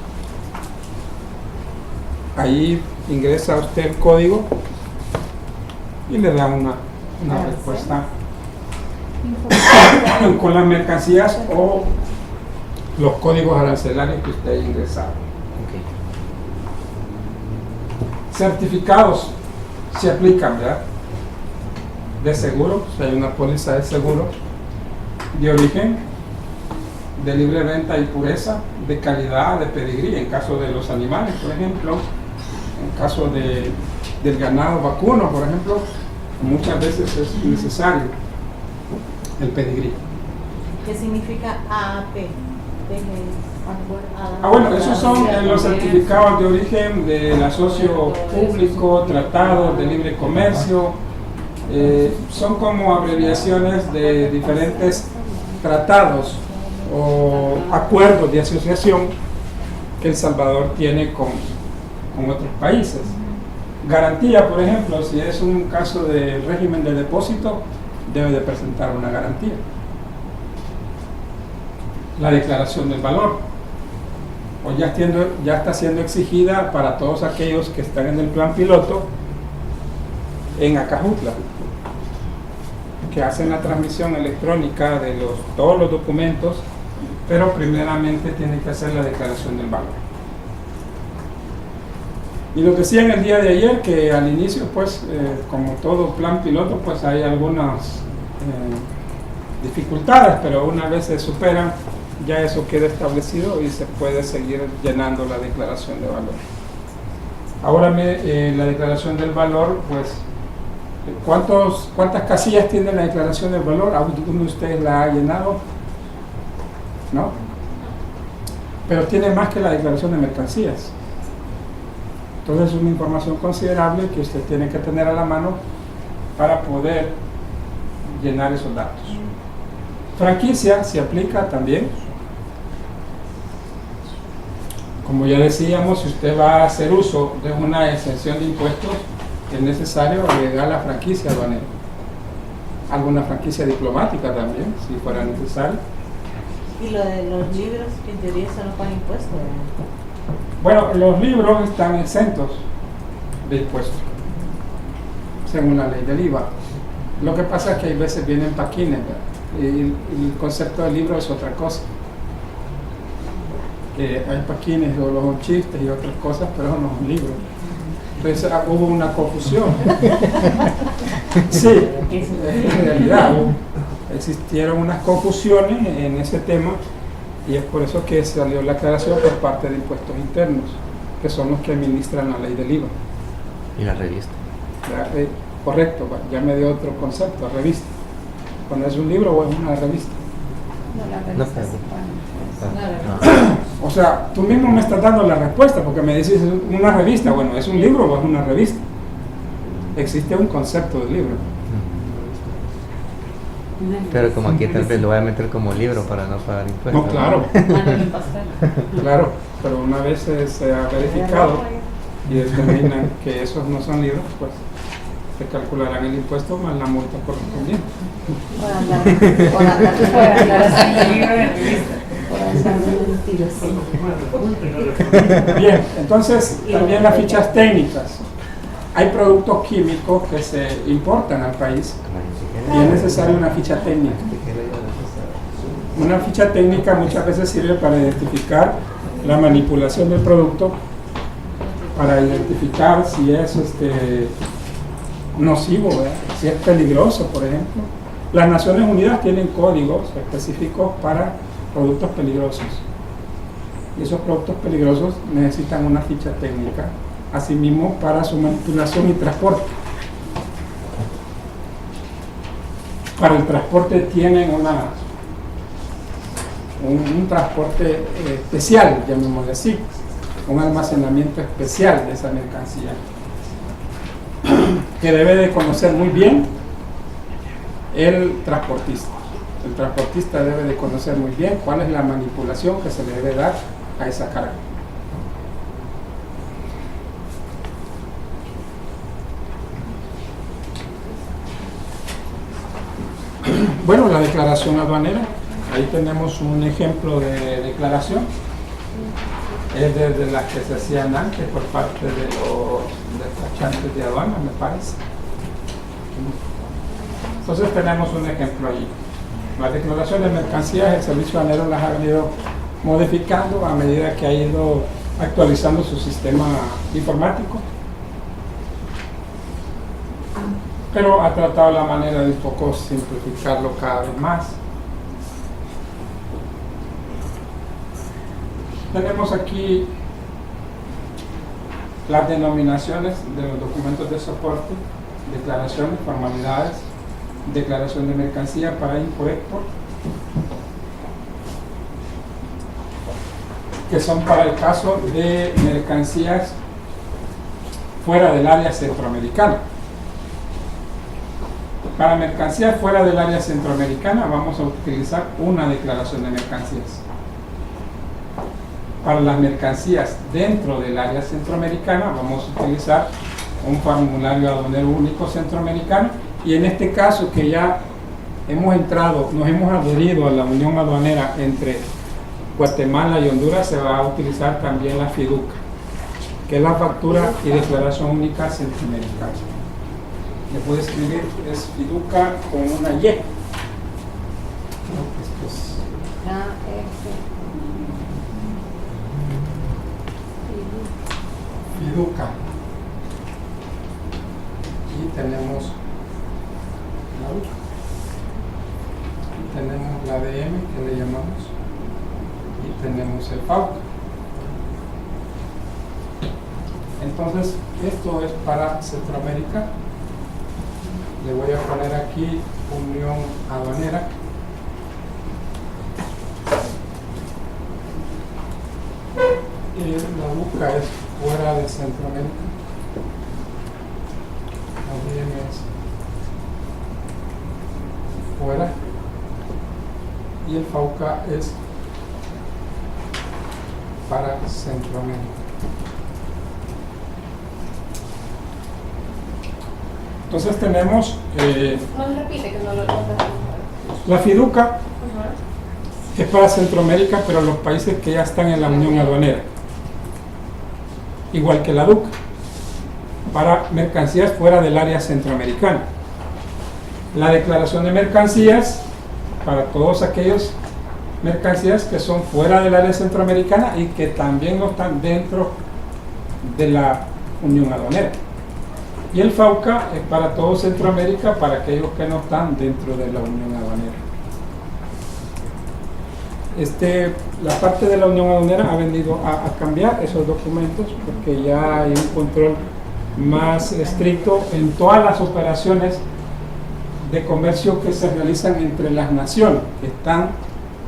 Ahí ingresa usted el código y le da una respuesta con las mercancías o los códigos arancelarios que usted haya ingresado. Okay. Certificados se aplican, ¿verdad? De seguro, si hay una póliza de seguro, de origen, de libre venta y pureza, de calidad, de pedigrí, en caso de los animales, por ejemplo, en caso del ganado vacuno, por ejemplo, muchas veces es necesario el pedigrí. ¿Qué significa AAP? Bueno, esos son los certificados de origen del asocio público, tratados de libre comercio, son como abreviaciones de diferentes tratados o acuerdos de asociación que El Salvador tiene con otros países. Garantía, por ejemplo, si es un caso de régimen de depósito, debe de presentar una garantía. La declaración del valor, o ya está siendo exigida para todos aquellos que están en el plan piloto en Acajutla, que hacen la transmisión electrónica de todos los documentos pero primeramente tiene que hacer la declaración del valor. Y lo decía en el día de ayer que al inicio, pues, como todo plan piloto, pues hay algunas dificultades, pero una vez se superan, ya eso queda establecido y se puede seguir llenando la declaración de valor. Ahora la declaración del valor, pues, ¿cuántas casillas tiene la declaración del valor? ¿Alguno de ustedes la ha llenado? ¿No? Pero tiene más que la declaración de mercancías. Entonces es una información considerable que usted tiene que tener a la mano para poder llenar esos datos. Franquicia se aplica también. Como ya decíamos, si usted va a hacer uso de una exención de impuestos, es necesario agregar la franquicia aduanera. Alguna franquicia diplomática también, si fuera necesario. Y lo de los libros, que en teoría eso no paga impuestos, ¿verdad? Bueno, los libros están exentos de impuestos, según la ley del IVA. Lo que pasa es que hay veces vienen paquines, ¿verdad? Y el concepto del libro es otra cosa. Hay paquines o los chistes y otras cosas, pero eso no es un libro. Entonces hubo una confusión. Sí, en realidad existieron unas confusiones en ese tema y es por eso que salió la aclaración por parte de impuestos internos, que son los que administran la ley del IVA. Y la revista. Correcto, ya me dio otro concepto, revista. Cuando es un libro o es una revista. No, la No, revista se no. O sea, tú mismo me estás dando la respuesta porque me dices una revista. Bueno, ¿es un libro o es una revista? Existe un concepto de libro. Pero como aquí tal vez lo voy a meter como libro para no pagar impuestos. No, claro. Claro, pero una vez se ha verificado y determinan que esos no son libros, pues se calcularán el impuesto más la multa correspondiente. Bien, entonces también las fichas técnicas. Hay productos químicos que se importan al país y es necesaria una ficha técnica. Una ficha técnica muchas veces sirve para identificar la manipulación del producto, para identificar si es nocivo, ¿verdad? Si es peligroso, por ejemplo. Las Naciones Unidas tienen códigos específicos para productos peligrosos. Y esos productos peligrosos necesitan una ficha técnica, asimismo para su manipulación y transporte. Para el transporte tienen un transporte especial, llamémosle así, un almacenamiento especial de esa mercancía, que debe de conocer muy bien el transportista. El transportista debe de conocer muy bien cuál es la manipulación que se le debe dar a esa carga. Bueno, la declaración aduanera, ahí tenemos un ejemplo de declaración. Es desde las que se hacían antes por parte de los despachantes de aduana, me parece. Entonces tenemos un ejemplo allí. Las declaraciones de mercancías, el servicio aduanero las ha ido modificando a medida que ha ido actualizando su sistema informático, pero ha tratado la manera de un poco simplificarlo cada vez más. Tenemos aquí las denominaciones de los documentos de soporte, declaraciones, formalidades, declaración de mercancía para import-export, que son para el caso de mercancías fuera del área centroamericana. Para mercancías fuera del área centroamericana vamos a utilizar una declaración de mercancías. Para las mercancías dentro del área centroamericana vamos a utilizar un formulario aduanero único centroamericano, y en este caso que ya hemos entrado, nos hemos adherido a la unión aduanera entre Guatemala y Honduras, se va a utilizar también la FIDUCA, que es la factura y declaración única centroamericana. Le puedo escribir, es FIDUCA con una Y. Esto es FIDUCA. Y tenemos la DUCA. Y tenemos la ADM que le llamamos. Y tenemos el FAUCA. Entonces, esto es para Centroamérica. Le voy a poner aquí Unión Aduanera. Y la DUCA es fuera de Centroamérica. La ADM es fuera. Y el FAUCA es para Centroamérica. Entonces tenemos No repite que no lo la FIDUCA es para Centroamérica, pero los países que ya están en la Unión Aduanera, igual que la DUCA, para mercancías fuera del área centroamericana. La declaración de mercancías para todos aquellos mercancías que son fuera del área centroamericana y que también no están dentro de la Unión Aduanera. Y el FAUCA es para todo Centroamérica, para aquellos que no están dentro de la Unión Aduanera. La parte de la Unión Aduanera ha venido a cambiar esos documentos porque ya hay un control más estricto en todas las operaciones de comercio que se realizan entre las naciones que están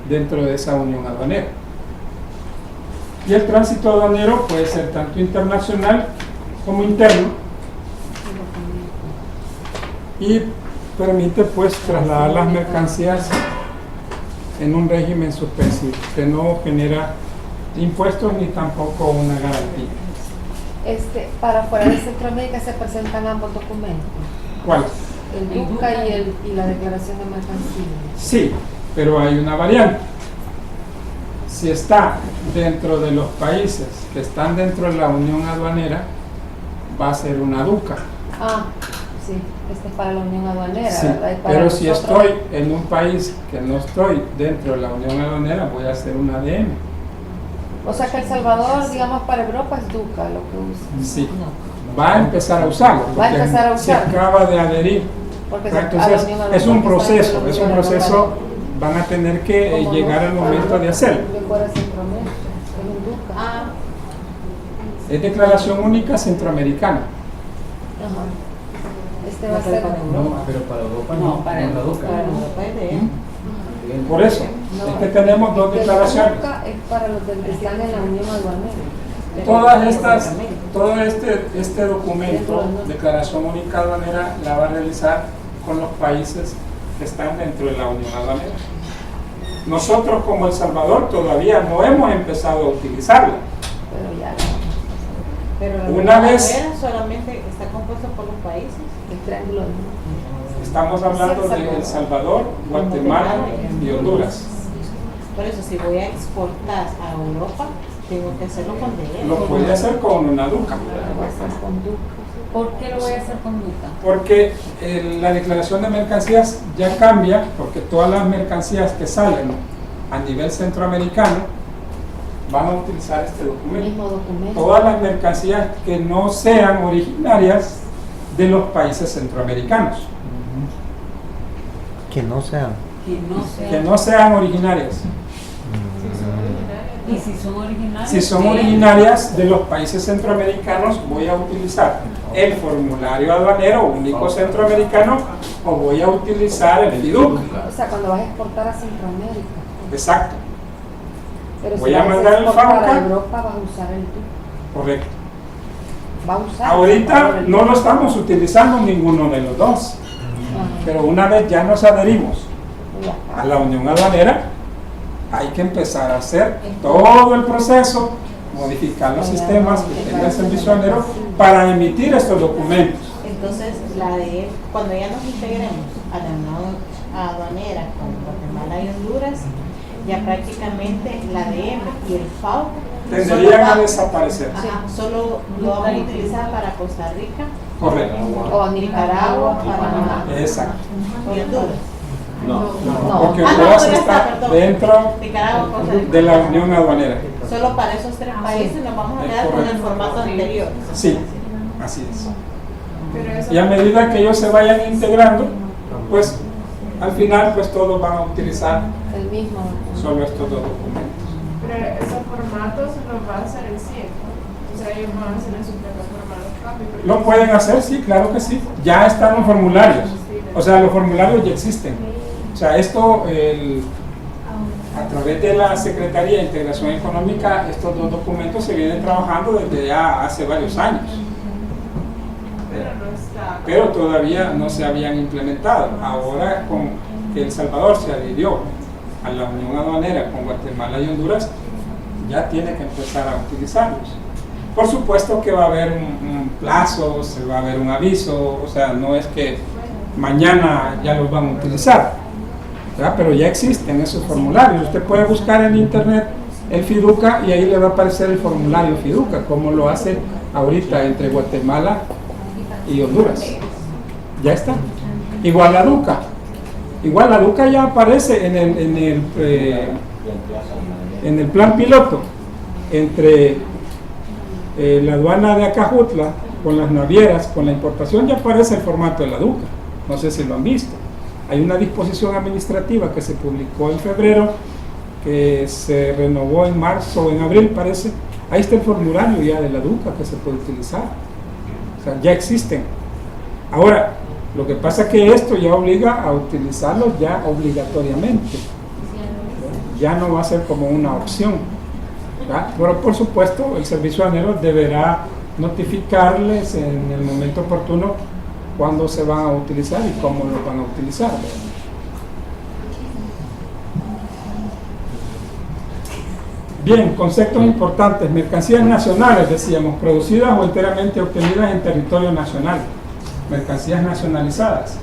dentro de esa Unión Aduanera. Y el tránsito aduanero puede ser tanto internacional como interno, y permite pues trasladar las mercancías en un régimen suspensivo que no genera impuestos ni tampoco una garantía. Para fuera de Centroamérica se presentan ambos documentos, ¿Cuál? el DUCA y la declaración de mercancías. Sí, pero hay una variante. Si está dentro de los países que están dentro de la Unión Aduanera, va a ser una DUCA. Ah, sí, es para la Unión Aduanera, Sí, ¿verdad? Y para pero si nosotros- estoy en un país que no estoy dentro de la Unión Aduanera, voy a hacer una ADM. O sea que El Salvador, digamos, para Europa es DUCA lo que usa. Sí, va a empezar a usarlo. Va a porque empezar a se usarlo. acaba de adherir. Porque Entonces, es un proceso, van a tener que llegar al momento de hacerlo. De fuera de Centroamérica, es un DUCA. Ah, Es declaración única centroamericana. Ajá. Va a ser No, pero para Europa No, no, para no la Europa. DUCA. Para Europa es de él. Por eso, es que tenemos dos declaraciones. El DUCA es para los que están en la Unión Aduanera. Todas estas, todo este documento, declaración única aduanera, la va a realizar con los países que están dentro de la Unión Aduanera. Nosotros como El Salvador todavía no hemos empezado a utilizarla. Pero ya, Pero la Una Unión vez- Aduanera solamente está compuesto por los países. el triángulo. Estamos hablando de El Salvador, Guatemala y Honduras. Por eso, si voy a exportar a Europa, tengo que hacerlo con DL. Lo puede hacer con una DUCA. Lo va a hacer con DUCA. ¿por qué lo voy a hacer con DUCA? Porque la declaración de mercancías ya cambia, porque todas las mercancías que salen a nivel centroamericano van a utilizar este El documento. mismo documento. Todas las mercancías que no sean originarias de los países centroamericanos, Que no sean. que no sean originarias. ¿Y si son originales? Si son ¿qué? originarias de los países centroamericanos, voy a utilizar el formulario aduanero único centroamericano o voy a utilizar el FIDUCA. O sea, cuando vas a exportar a Centroamérica. Exacto, Pero Voy si a vas mandar el exportar FAUCA. a Europa, vas a usar el DUCA. correcto. Va a usar. Ahorita no lo estamos utilizando ninguno de los dos, Ajá. pero una vez ya nos adherimos Ya. a la Unión Aduanera, hay que empezar a hacer todo el proceso, modificar los sistemas que tenga el servicio aduanero para emitir estos documentos. Entonces, cuando ya nos integremos a la Unión Aduanera con Guatemala y Honduras, ya prácticamente la DM y el FAO Tenderían a desaparecer. solo lo vamos a utilizar para Costa Rica, Correcto. O Nicaragua, Panamá. Exacto. y Honduras. Porque Ah, no, Honduras pero está perdón. dentro Nicaragua, Costa Rica. de la Unión Aduanera. Solo para esos tres países nos vamos a Es quedar con el correcto. formato anterior. Sí, así es. Pero eso Y a medida que ellos se vayan integrando, pues al final pues todos van a utilizar El mismo. solo estos dos documentos. Pero esos formatos los va a hacer el CIE, ¿no? O sea, ellos van a hacer en su plataforma los cambios. ¿Lo pueden hacer? Sí, claro que sí. Ya están los formularios. O sea, los formularios ya existen. O sea, esto, a través de la Secretaría de Integración Económica, estos dos documentos se vienen trabajando desde ya hace varios años. Pero no está. Pero todavía no se habían implementado. Ahora, con que El Salvador se adhirió a la Unión Aduanera con Guatemala y Honduras, ya tiene que empezar a utilizarlos. Por supuesto que va a haber un plazo, se va a haber un aviso, o sea, no es que mañana ya los van a utilizar, ¿verdad? Pero ya existen esos formularios. Usted puede buscar en internet el FIDUCA y ahí le va a aparecer el formulario FIDUCA, como lo hace ahorita entre Guatemala y Honduras. Ya está. Igual la DUCA. Igual la DUCA ya aparece en el plan piloto entre la aduana de Acajutla con las navieras, con la importación, ya aparece el formato de la DUCA. No sé si lo han visto. Hay una disposición administrativa que se publicó en febrero, que se renovó en marzo o en abril, parece. Ahí está el formulario ya de la DUCA que se puede utilizar. O sea, ya existen. Ahora, lo que pasa es que esto ya obliga a utilizarlo ya obligatoriamente. Ya no va a ser como una opción, ¿verdad? Pero por supuesto el servicio aduanero deberá notificarles en el momento oportuno cuándo se van a utilizar y cómo lo van a utilizar, ¿verdad? Bien, conceptos importantes. Mercancías nacionales, decíamos, producidas o enteramente obtenidas en territorio nacional. Mercancías nacionalizadas,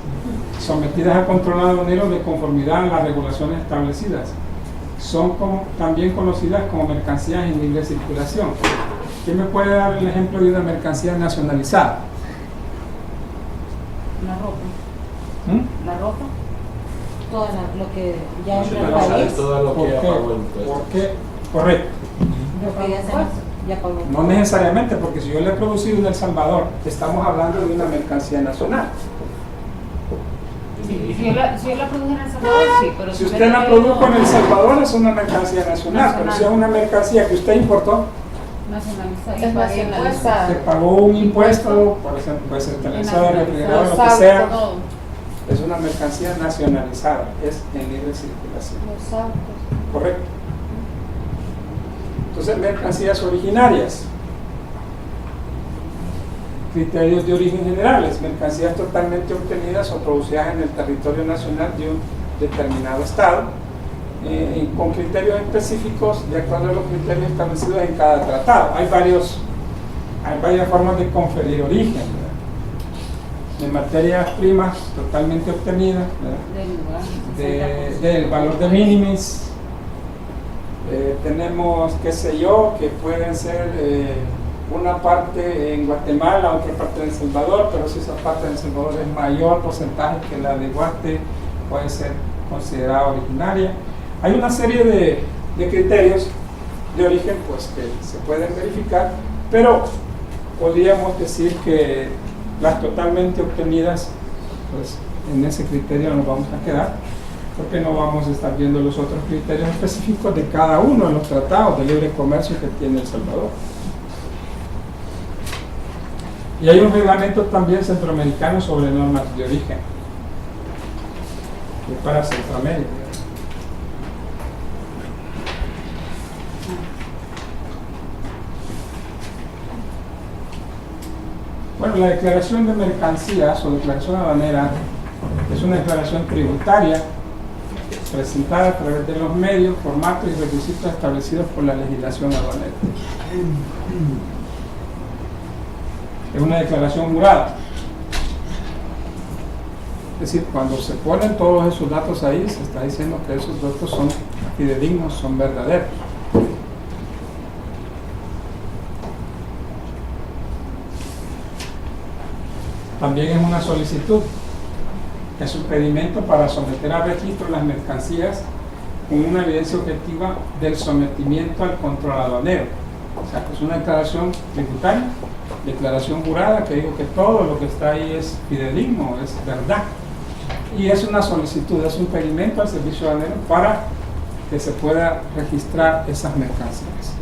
sometidas a control aduanero de conformidad a las regulaciones establecidas. Son también conocidas como mercancías en libre circulación. ¿Quién me puede dar el ejemplo de una mercancía nacionalizada? La ropa. ¿Mm? La ropa. Todo lo que ya entra al Nacionalizar país. es todo lo ¿Por que qué? ya pagó el impuesto. ¿Por qué? Correcto. Lo que ya pagó. No necesariamente, porque si yo le he producido en El Salvador, estamos hablando de una mercancía nacional. Si yo la produje en El Salvador, sí, pero Si usted la produjo en El Salvador, es una mercancía nacional, pero si es una mercancía que usted importó, nacionalizada, Es nacionalizada. que pagó un impuesto, por ejemplo, puede ser televisor, refrigerador, lo que Los sea, todo. es una mercancía nacionalizada, es en libre circulación. Los autos. Correcto. Entonces, mercancías originarias. Criterios de origen generales, mercancías totalmente obtenidas o producidas en el territorio nacional de un determinado estado, con criterios específicos de acuerdo a los criterios establecidos en cada tratado. Hay varias formas de conferir origen, ¿verdad? De materias primas totalmente obtenidas, ¿verdad? Del valor de minimis. Tenemos, qué sé yo, que pueden ser una parte en Guatemala, otra parte en El Salvador, pero si esa parte en El Salvador es mayor porcentaje que la de Guate, puede ser considerada originaria. Hay una serie de criterios de origen pues, que se pueden verificar, pero podríamos decir que las totalmente obtenidas, pues en ese criterio nos vamos a quedar, porque no vamos a estar viendo los otros criterios específicos de cada uno de los tratados de libre comercio que tiene El Salvador. Y hay un reglamento también centroamericano sobre normas de origen, que es para Centroamérica. Bueno, la declaración de mercancías o declaración aduanera es una declaración tributaria presentada a través de los medios, formatos y requisitos establecidos por la legislación aduanera. Es una declaración jurada. Es decir, cuando se ponen todos esos datos ahí, se está diciendo que esos datos son fidedignos, son verdaderos. También es una solicitud Es un pedimento para someter a registro las mercancías con una evidencia objetiva del sometimiento al control aduanero. O sea, que es una declaración tributaria, declaración jurada, que digo que todo lo que está ahí es fidedigno, es verdad. Y es una solicitud, es un pedimento al servicio aduanero para que se pueda registrar esas mercancías.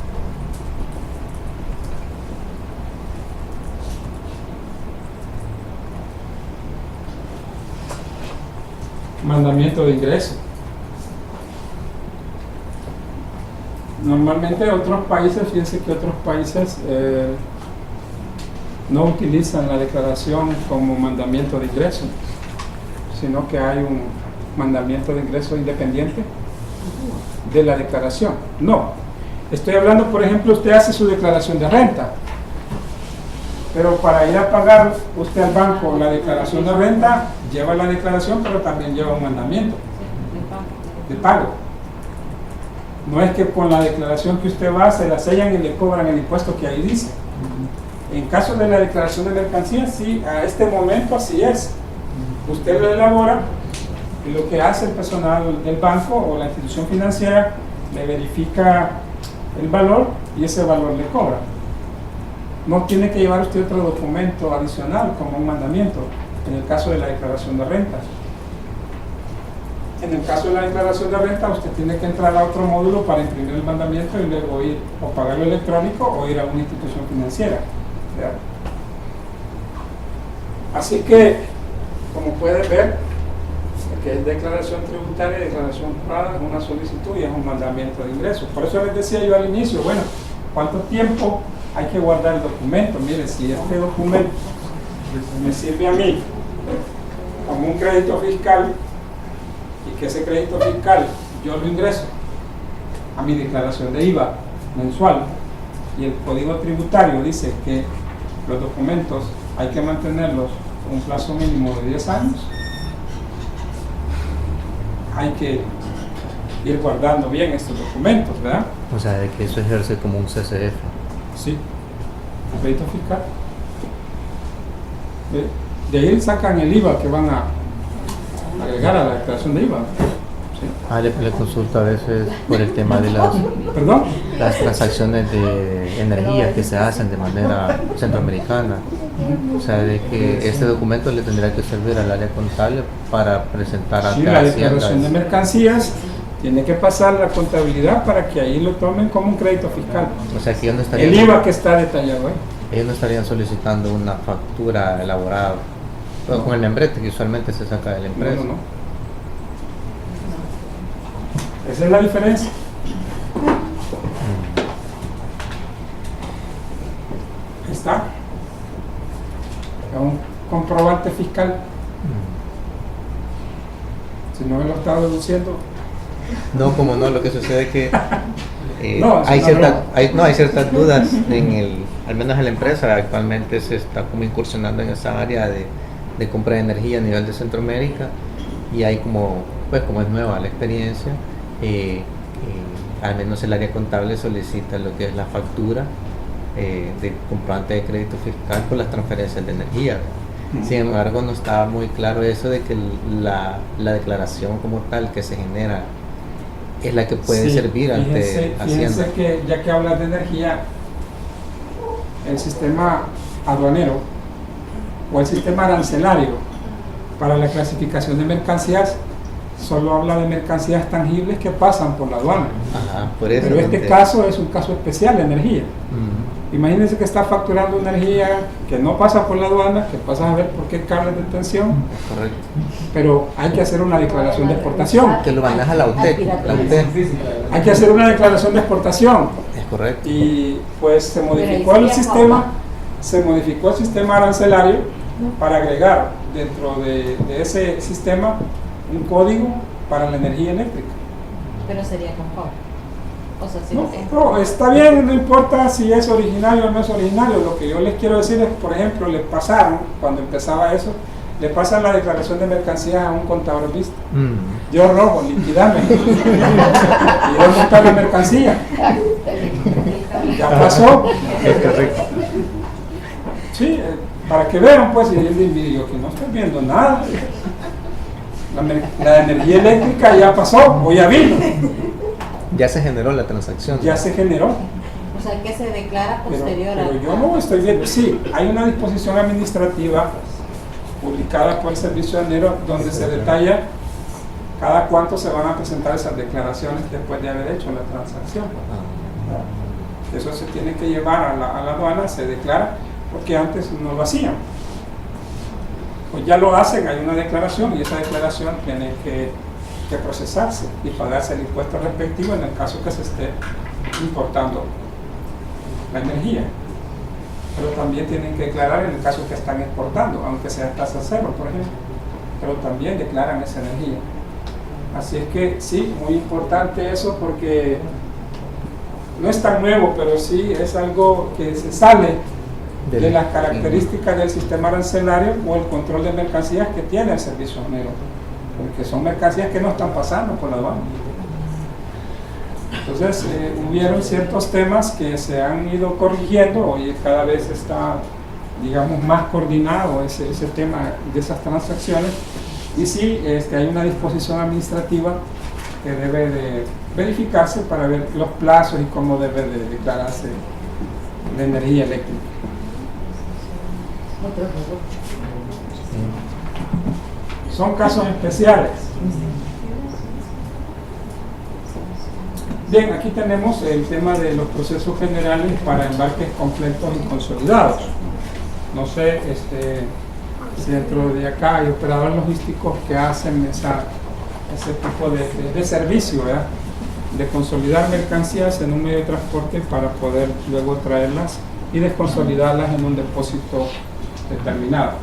Mandamiento de ingreso. Normalmente otros países, fíjense que otros países no utilizan la declaración como mandamiento de ingreso, sino que hay un mandamiento de ingreso independiente de la declaración. No, estoy hablando, por ejemplo, usted hace su declaración de renta, pero para ir a pagar usted al banco la declaración de renta, lleva la declaración, pero también lleva un mandamiento de pago. No es que con la declaración que usted va, se la sellan y le cobran el impuesto que ahí dice. En caso de la declaración de mercancías, sí, a este momento así es. Usted lo elabora y lo que hace el personal del banco o la institución financiera, le verifica el valor y ese valor le cobra. No tiene que llevar usted otro documento adicional como un mandamiento, en el caso de la declaración de renta. En el caso de la declaración de renta, usted tiene que entrar a otro módulo para imprimir el mandamiento y luego ir o pagarlo electrónico o ir a una institución financiera. ¿Verdad? Así que, como pueden ver, que es declaración tributaria, declaración jurada, es una solicitud y es un mandamiento de ingresos. Por eso les decía yo al inicio, bueno, ¿cuánto tiempo hay que guardar el documento? Mire, si este documento me sirve a mí como un crédito fiscal y que ese crédito fiscal yo lo ingreso a mi declaración de IVA mensual y el código tributario dice que los documentos hay que mantenerlos un plazo mínimo de 10 años, hay que ir guardando bien estos documentos, ¿verdad? O sea, de que eso ejerce como un CCF. Sí, un crédito fiscal. De ahí sacan el IVA que van a agregar a la declaración de IVA. Sí. Le consulta a veces por el tema de ¿Perdón? las transacciones de energía que se hacen de manera centroamericana. O sea, de que este documento le tendría que servir al área contable para presentar ante la Hacienda. declaración de mercancías tiene que pasar la contabilidad para que ahí lo tomen como un crédito fiscal. O sea, que ellos no estarían, el IVA que está detallado ahí. Ellos no estarían solicitando una factura elaborada con el membrete que usualmente se saca de la empresa. No. Esa es la diferencia. Ahí está. Es un comprobante fiscal. Si no me lo está deduciendo. No, como no, lo que sucede es que hay ciertas dudas al menos en la empresa. Actualmente se está como incursionando en esa área de compra de energía a nivel de Centroamérica y hay como es nueva la experiencia, al menos el área contable solicita lo que es la factura de comprobante de crédito fiscal por las transferencias de energía. Sin embargo, no estaba muy claro eso de que la declaración como tal que se genera es la que puede servir ante Hacienda. Fíjense que ya que hablas de energía, el sistema aduanero o el sistema arancelario para la clasificación de mercancías solo habla de mercancías tangibles que pasan por la aduana. Ajá, por eso. Pero este caso es un caso especial de energía. Imagínense que está facturando energía que no pasa por la aduana, que pasa a ver por qué cables de tensión. Correcto. Pero hay que hacer una declaración de exportación. Que lo maneja la UTEC. Hay que hacer una declaración de exportación. Es correcto. Y pues se modificó el sistema arancelario para agregar dentro de ese sistema un código para la energía eléctrica. Pero sería con pago. O sea, si no, está bien, no importa si es originario o no es originario. Lo que yo les quiero decir es, por ejemplo, le pasaron, cuando empezaba eso, le pasan la declaración de mercancías a un contador visto. Yo robo, liquidame. ¿Y dónde está la mercancía? Ya pasó. Es correcto. Sí, para que vean, pues, y él dijo que no estoy viendo nada. La energía eléctrica ya pasó o ya vino, Ya se generó la transacción. ya se generó. O sea, que se declara posterior Pero yo no estoy viendo, sí, hay una disposición administrativa publicada por el Servicio Aduanero donde se detalla cada cuánto se van a presentar esas declaraciones después de haber hecho la transacción. Eso se tiene que llevar a la aduana, se declara, porque antes no lo hacían. Pues ya lo hacen, hay una declaración y esa declaración tiene que procesarse y pagarse el impuesto respectivo en el caso que se esté importando la energía. Pero también tienen que declarar en el caso que están exportando, aunque sea tasa cero, por ejemplo, pero también declaran esa energía. Así es que sí, muy importante eso porque no es tan nuevo, pero sí es algo que se sale de las características del sistema arancelario o el control de mercancías que tiene el Servicio Aduanero, porque son mercancías que no están pasando por la aduana. Entonces hubieron ciertos temas que se han ido corrigiendo, hoy cada vez está, digamos, más coordinado ese tema de esas transacciones, y sí, hay una disposición administrativa que debe de verificarse para ver los plazos y cómo debe de declararse la energía eléctrica. Son casos especiales. Bien, aquí tenemos el tema de los procesos generales para embarques completos y consolidados. No sé si dentro de acá hay operadores logísticos que hacen ese tipo de servicio, ¿verdad? De consolidar mercancías en un medio de transporte para poder luego traerlas y desconsolidarlas en un depósito determinado.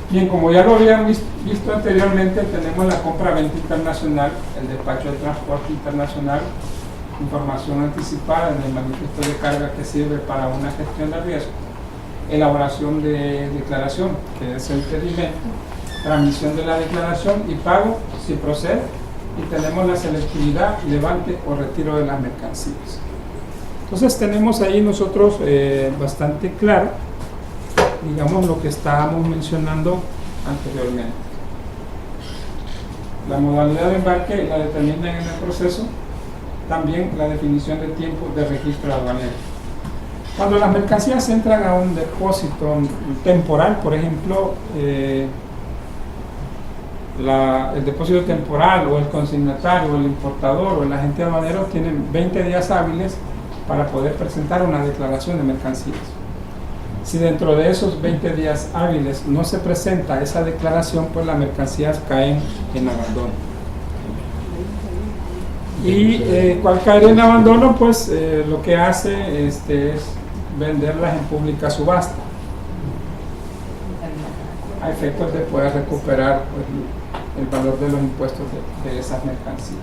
Bien, como ya lo habían visto anteriormente, tenemos la compra-venta internacional, el despacho de transporte internacional, información anticipada en el manifiesto de carga que sirve para una gestión de riesgo, elaboración de declaración, que es el pedimento, transmisión de la declaración y pago si procede, y tenemos la selectividad, levante o retiro de las mercancías. Entonces tenemos ahí nosotros bastante claro, digamos, lo que estábamos mencionando anteriormente. La modalidad de embarque la determinan en el proceso, también la definición de tiempo de registro aduanero. Cuando las mercancías entran a un depósito temporal, por ejemplo, el depósito temporal o el consignatario o el importador o el agente aduanero tienen 20 días hábiles para poder presentar una declaración de mercancías. Si dentro de esos 20 días hábiles no se presenta esa declaración, pues las mercancías caen en abandono. Y cual caer en abandono, pues lo que hace es venderlas en pública subasta, a efectos de poder recuperar pues, el valor de los impuestos de esas mercancías.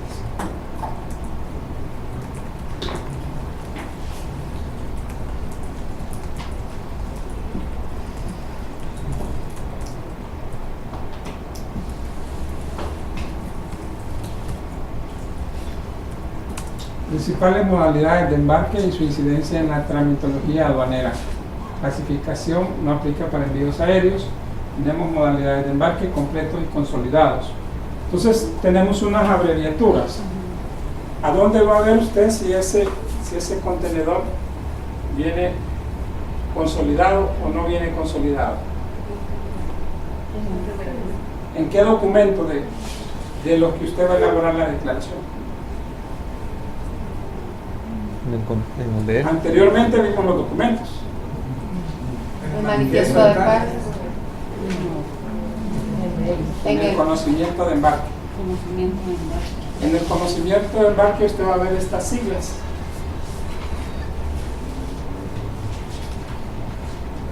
Principales modalidades de embarque y su incidencia en la tramitología aduanera. Clasificación no aplica para envíos aéreos. Tenemos modalidades de embarque completos y consolidados. Entonces tenemos unas abreviaturas. ¿A dónde va a ver usted si ese contenedor viene consolidado o no viene consolidado? ¿En qué documento de los que usted va a elaborar la declaración? Anteriormente vimos los documentos. El manifiesto de carga. En el conocimiento de embarque. En el conocimiento de embarque usted va a ver estas siglas.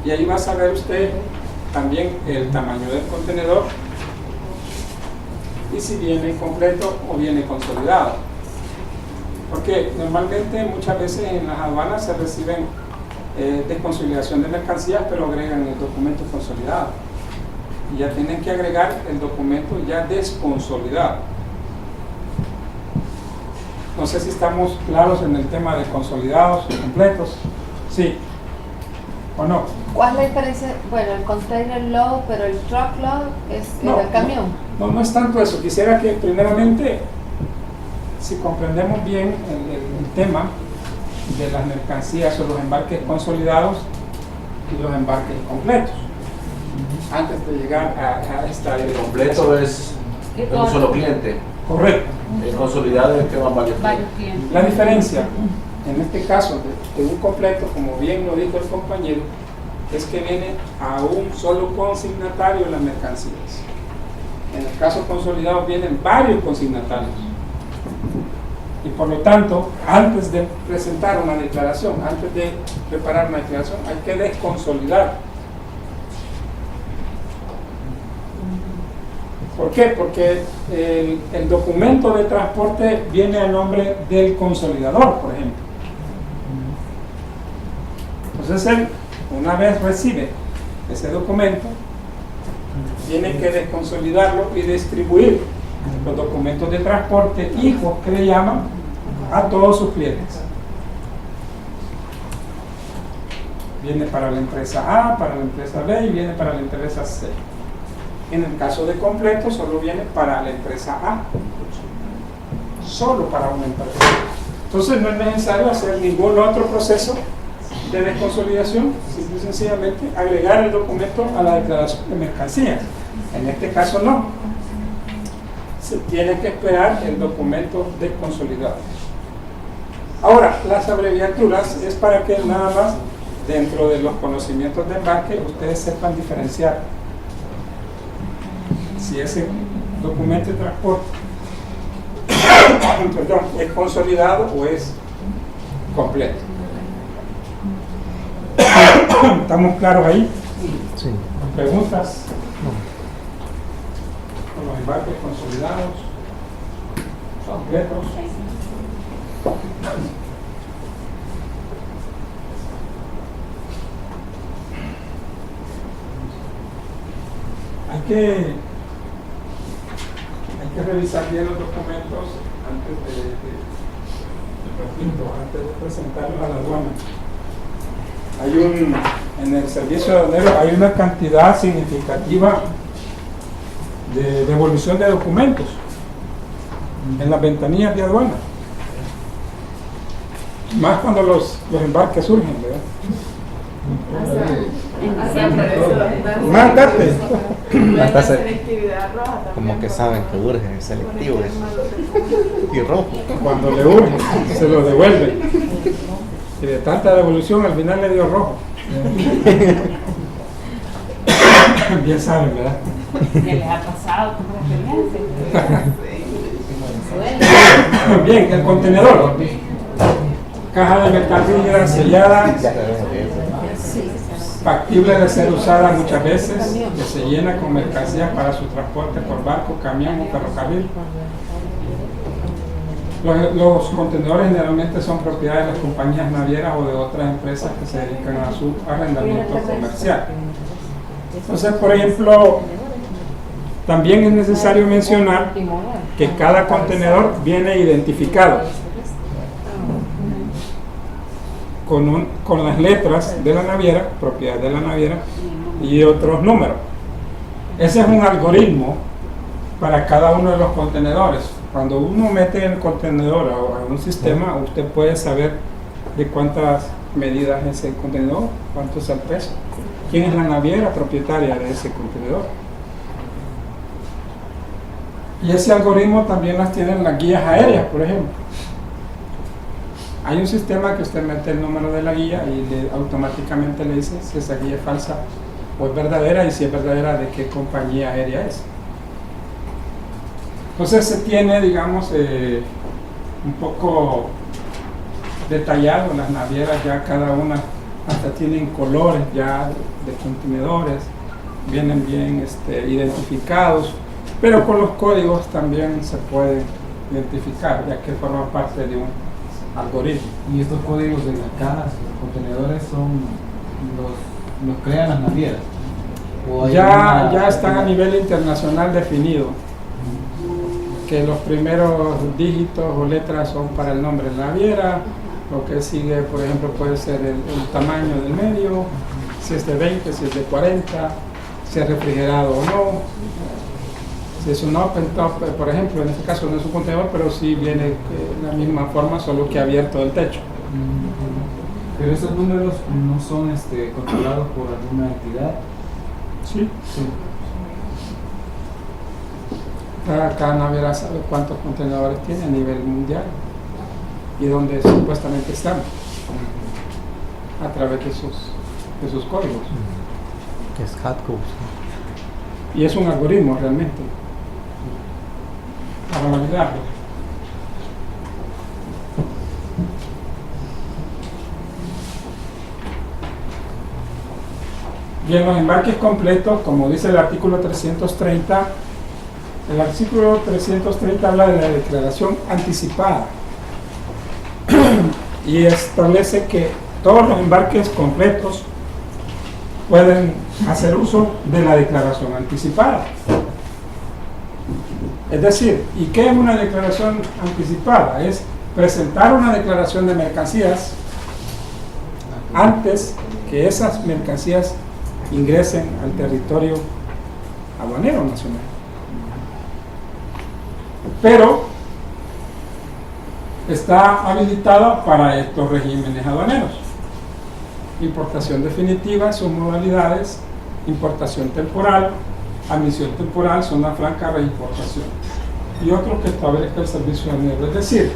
Y ahí va a saber usted también el tamaño del contenedor y si viene completo o viene consolidado. Porque normalmente muchas veces en las aduanas se reciben desconsolidación de mercancías, pero agregan el documento consolidado. Y ya tienen que agregar el documento ya desconsolidado. No sé si estamos claros en el tema de consolidados y completos. Sí. ¿O no? ¿Cuál es la diferencia? Bueno, el container load, pero el truck load es No, el camión. No es tanto eso. Quisiera que primeramente, si comprendemos bien el tema de las mercancías o los embarques consolidados y los embarques completos, antes de llegar a esta El completo es un solo cliente. Correcto. El consolidado es que van varios Varios clientes. clientes. La diferencia, en este caso, de un completo, como bien lo dijo el compañero, es que viene a un solo consignatario las mercancías. En el caso consolidado vienen varios consignatarios. Y por lo tanto, antes de presentar una declaración, antes de preparar una declaración, hay que desconsolidar. ¿Por qué? Porque el documento de transporte viene a nombre del consolidador, por ejemplo. Entonces él, una vez recibe ese documento, tiene que desconsolidarlo y distribuir los documentos de transporte hijos, que le llaman, a todos sus clientes. Viene para la empresa A, para la empresa B y viene para la empresa C. En el caso de completo, solo viene para la empresa A, solo para una empresa. Entonces no es necesario hacer ningún otro proceso de desconsolidación, simple y sencillamente agregar el documento a la declaración de mercancías. En este caso no, se tiene que esperar el documento desconsolidado. Ahora, las abreviaturas es para que nada más dentro de los conocimientos de embarque ustedes sepan diferenciar si ese documento de transporte perdón, es consolidado o es completo. ¿Estamos claros ahí? Sí. ¿Preguntas? Con los embarques consolidados, completos. Hay que revisar bien los documentos antes de presentarlos a la aduana. En el servicio de aduanero hay una cantidad significativa de devolución de documentos en las ventanillas de aduana, más cuando los embarques surgen, ¿verdad? Más tarde. Hasta se- selectividad roja también. como que saben que urge, es selectivo es. Y rojo. Cuando le urge, se lo devuelven. Y de tanta devolución al final le dio rojo. Bien saben, ¿verdad? ¿Qué les ha pasado con experiencia? Bien, el contenedor. Caja de mercancía sellada, factible de ser usada muchas veces, que se llena con mercancías para su transporte por barco, camión o ferrocarril. Los contenedores generalmente son propiedad de las compañías navieras o de otras empresas que se dedican a su arrendamiento comercial. Entonces, por ejemplo, también es necesario mencionar que cada contenedor viene identificado con las letras de la naviera, propiedad de la naviera, y otros números. Ese es un algoritmo para cada uno de los contenedores. Cuando uno mete el contenedor a un sistema, usted puede saber de cuántas medidas es el contenedor, cuánto es el peso, quién es la naviera propietaria de ese contenedor. Y ese algoritmo también las tienen las guías aéreas, por ejemplo. Hay un sistema que usted mete el número de la guía y automáticamente le dice si esa guía es falsa o es verdadera, y si es verdadera, de qué compañía aérea es. Entonces se tiene, digamos, un poco detallado. Las navieras ya cada una hasta tienen colores ya de contenedores, vienen bien identificados, pero con los códigos también se puede identificar, ya que forma parte de un algoritmo. Y estos códigos de las cajas, los contenedores, los crean las navieras. ¿O hay Ya una- están a nivel internacional definido. que los primeros dígitos o letras son para el nombre de la naviera. Lo que sigue, por ejemplo, puede ser el tamaño del medio, si es de 20, si es de 40, si es refrigerado o no. Si es un open top, por ejemplo, en este caso no es un contenedor, pero sí viene de la misma forma, solo que abierto del techo. Pero esos números no son controlados por alguna entidad. Sí. Cada naviera sabe cuántos contenedores tiene a nivel mundial y dónde supuestamente están a través de sus códigos. Que es Hatcodes. Y es un algoritmo realmente para validarlo. Bien, los embarques completos, como dice el artículo 330, el artículo 330 habla de la declaración anticipada y establece que todos los embarques completos pueden hacer uso de la declaración anticipada. Es decir, ¿y qué es una declaración anticipada? Es presentar una declaración de mercancías antes que esas mercancías ingresen al territorio aduanero nacional. Pero está habilitada para estos regímenes aduaneros: importación definitiva, sus modalidades, importación temporal, admisión temporal, zona franca, reimportación, y otros que establezca el servicio aduanero. Es decir,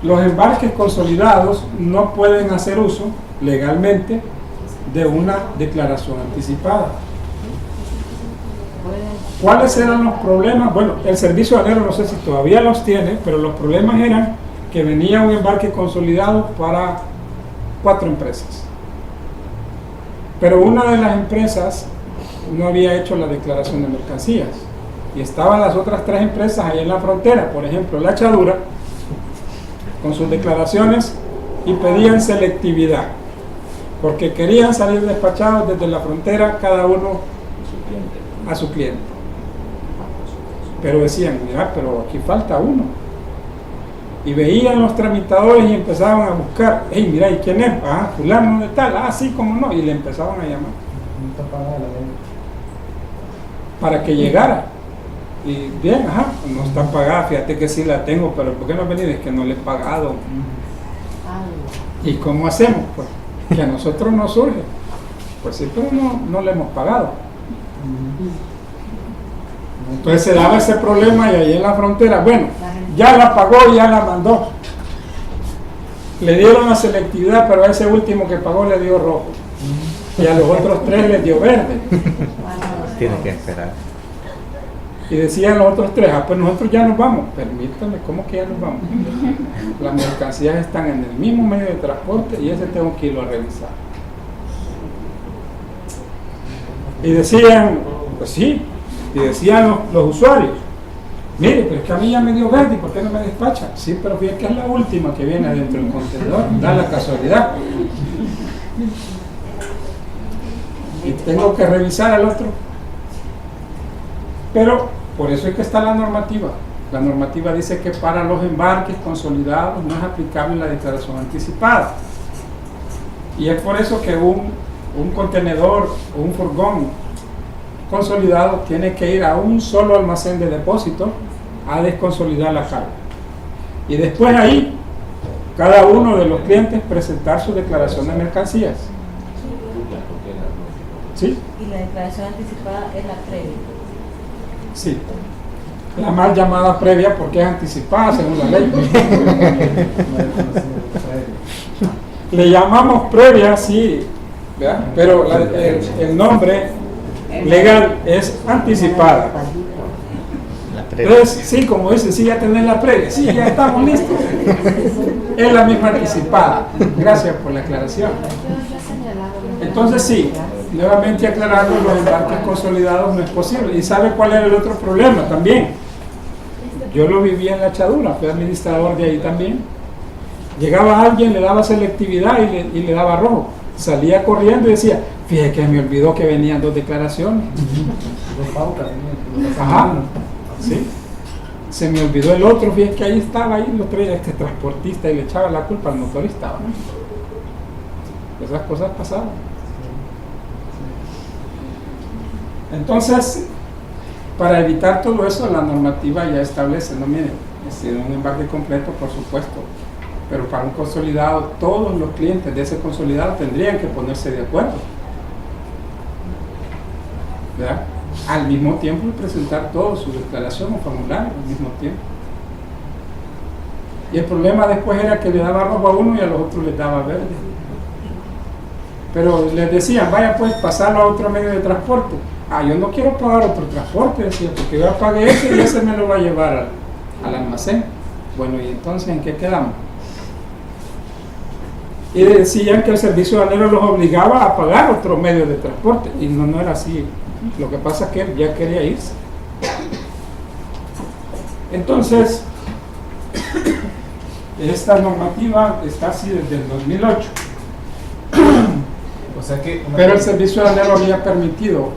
los embarques consolidados no pueden hacer uso legalmente de una declaración anticipada. ¿Cuáles eran los problemas? Bueno, el servicio aduanero no sé si todavía los tiene, pero los problemas eran que venía un embarque consolidado para 4 empresas, pero una de las empresas no había hecho la declaración de mercancías y estaban las otras 3 empresas ahí en la frontera, por ejemplo la Echadura, con sus declaraciones, y pedían selectividad porque querían salir despachados desde la frontera cada uno a su cliente, pero decían, mira, pero aquí falta uno, y veían los tramitadores y empezaban a buscar, hey, mira, ¿y quién es? Ah, fulano de tal, ah, sí, cómo no, y le empezaban a llamar para que llegara. Y bien, ajá, no está pagada, fíjate que sí la tengo, pero ¿por qué no venir? Es que no le he pagado. ¿Y cómo hacemos? Pues que a nosotros nos surge. Pues sí, pero no le hemos pagado. Entonces se daba ese problema, y ahí en la frontera, bueno, ya la pagó, ya la mandó. Le dieron la selectividad, pero a ese último que pagó le dio rojo. Y a los otros 3 les dio verde. Tiene que esperar. Y decían los otros 3, ah, pues nosotros ya nos vamos. Permítame, ¿cómo que ya nos vamos? Las mercancías están en el mismo medio de transporte y ese tengo que irlo a revisar. Y decían, pues sí, y decían los usuarios, mire, pero es que a mí ya me dio verde, ¿por qué no me despacha? Sí, pero fíjate que es la última que viene dentro del contenedor, da la casualidad. Y tengo que revisar al otro. Pero por eso es que está la normativa. La normativa dice que para los embarques consolidados no es aplicable la declaración anticipada. Y es por eso que un contenedor o un furgón consolidado tiene que ir a un solo almacén de depósito a desconsolidar la carga. Y después ahí, cada uno de los clientes presentar su declaración de mercancías. ¿Sí? Y la declaración anticipada es la previa. Sí. La mal llamada previa porque es anticipada según la ley. Le llamamos previa, sí, ¿verdad? Pero el nombre legal es anticipada. Entonces, sí, como dice, sí, ya tenés la previa, sí, ya estamos listos. Es la misma anticipada. Gracias por la aclaración. Entonces, sí, nuevamente aclarando, los embarques consolidados no es posible. ¿Y sabe cuál era el otro problema también? Yo lo vivía en la Echadura, fui administrador de ahí también. Llegaba alguien, le daba selectividad y le daba rojo. Salía corriendo y decía, fíjate que me olvidó que venían 2 declaraciones. Dos pautas. Ajá, sí. se me olvidó el otro, fíjate que ahí estaba, ahí lo traía este transportista y le echaba la culpa al motorista, ¿no? Esas cosas pasaban. Entonces, para evitar todo eso, la normativa ya establece, no miren, es decir, un embarque completo, por supuesto, pero para un consolidado, todos los clientes de ese consolidado tendrían que ponerse de acuerdo, ¿verdad? Al mismo tiempo presentar todo su declaración o formulario al mismo tiempo. Y el problema después era que le daba rojo a uno y a los otros les daba verde. Pero les decían, vaya pues, pasarlo a otro medio de transporte. Ah, yo no quiero pagar otro transporte, decía, porque yo pagué ese y ese me lo va a llevar al almacén. Bueno, y entonces, ¿en qué quedamos? Y decían que el servicio aduanero los obligaba a pagar otro medio de transporte, y no era así. Lo que pasa es que él ya quería irse. Entonces, esta normativa está así desde el 2008. O sea que pero el servicio aduanero había permitido,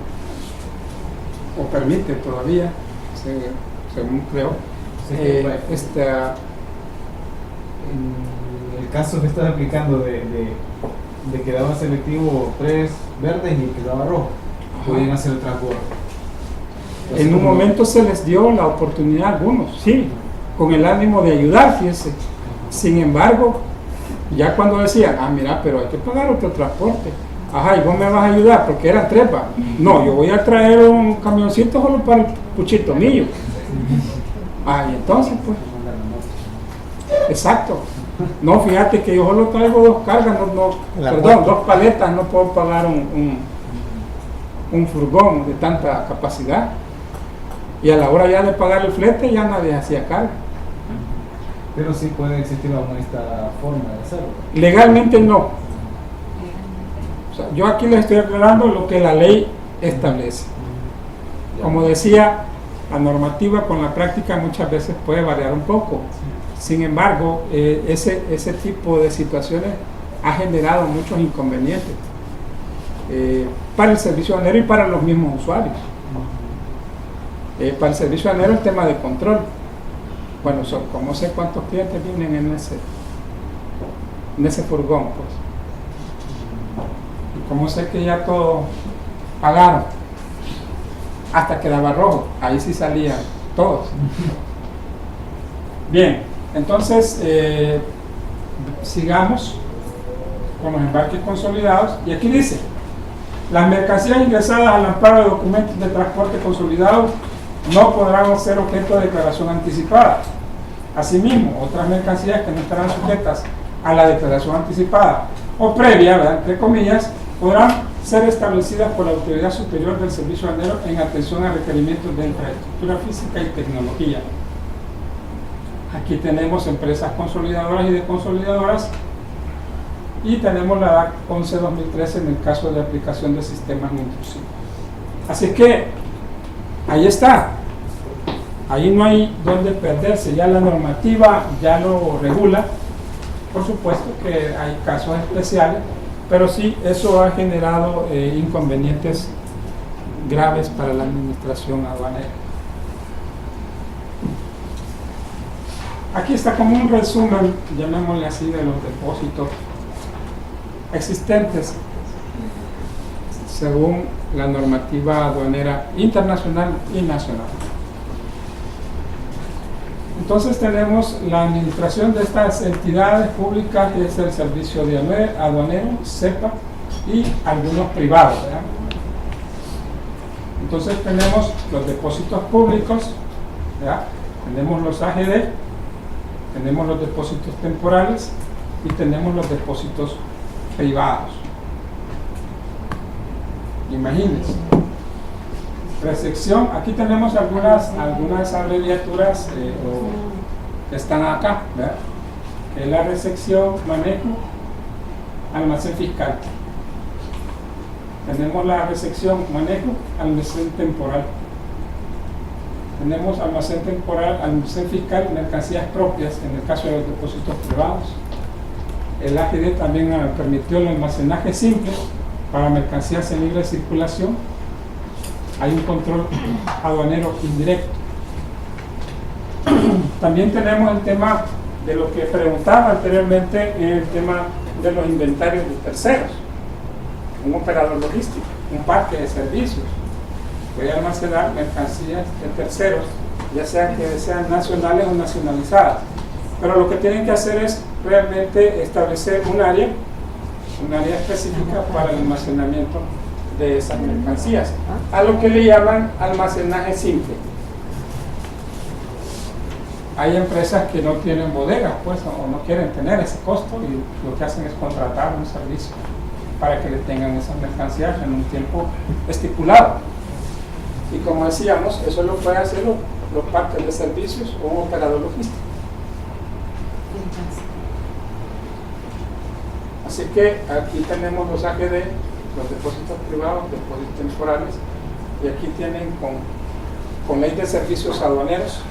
o permite todavía, según creo, en el caso que estás aplicando de que daba selectivo 3 verdes y quedaba rojo, podían hacer el transbordo. En un momento se les dio la oportunidad a algunos, sí, con el ánimo de ayudar, fíjense. Sin embargo, ya cuando decían, ah, mira, pero hay que pagar otro transporte. Ajá, y vos me vas a ayudar porque eran 3, ¿va? No, yo voy a traer un camioncito solo para el puchito mío. Ah, y entonces, pues. Exacto. No, fíjate que yo solo traigo 2 cargas, perdón, 2 paletas, no puedo pagar un furgón de tanta capacidad. Y a la hora ya de pagar el flete ya nadie hacía carga. Pero sí puede existir esta forma de hacerlo. Legalmente no. O sea, yo aquí les estoy aclarando lo que la ley establece. Como decía, la normativa con la práctica muchas veces puede variar un poco. Sin embargo, ese tipo de situaciones ha generado muchos inconvenientes para el servicio aduanero y para los mismos usuarios. Para el servicio aduanero el tema de control. Bueno, como sé cuántos clientes vienen en ese furgón, pues. Y como sé que ya todos pagaron, hasta quedaba rojo, ahí sí salían todos. Bien, entonces sigamos con los embarques consolidados. Y aquí dice, las mercancías ingresadas al amparo de documentos de transporte consolidados no podrán ser objeto de declaración anticipada. Asimismo, otras mercancías que no estarán sujetas a la declaración anticipada o previa, ¿verdad?, entre comillas, podrán ser establecidas por la Autoridad Superior del Servicio Aduanero en atención a requerimientos de infraestructura física y tecnología. Aquí tenemos empresas consolidadoras y desconsolidadoras, y tenemos la DAC 11-2013 en el caso de aplicación de sistemas no intrusivos. Así que ahí está, ahí no hay donde perderse, ya la normativa ya lo regula. Por supuesto que hay casos especiales, pero sí, eso ha generado inconvenientes graves para la administración aduanera. Aquí está como un resumen, llamémosle así, de los depósitos existentes según la normativa aduanera internacional y nacional. Entonces tenemos la administración de estas entidades públicas, que es el Servicio Aduanero, CEPA, y algunos privados, ¿verdad? Entonces tenemos los depósitos públicos, ¿verdad? Tenemos los AGD, tenemos los depósitos temporales y tenemos los depósitos privados. Imagínense. Recepción, aquí tenemos algunas abreviaturas que están acá, ¿verdad? Que es la recepción, manejo, almacén fiscal. Tenemos la recepción, manejo, almacén temporal. Tenemos almacén temporal, almacén fiscal, mercancías propias en el caso de los depósitos privados. El AGD también permitió el almacenaje simple para mercancías en libre circulación. Hay un control aduanero indirecto. También tenemos el tema de lo que preguntaba anteriormente, el tema de los inventarios de terceros. Un operador logístico, un parque de servicios, puede almacenar mercancías de terceros, ya sean que sean nacionales o nacionalizadas. Pero lo que tienen que hacer es realmente establecer un área específica para el almacenamiento de esas mercancías, a lo que le llaman almacenaje simple. Hay empresas que no tienen bodegas, pues, o no quieren tener ese costo, y lo que hacen es contratar un servicio para que le tengan esas mercancías en un tiempo estipulado. Y como decíamos, eso lo puede hacer los parques de servicios o un operador logístico. Así que aquí tenemos los AGD, los depósitos privados, depósitos temporales, y aquí tienen con ley de servicios aduaneros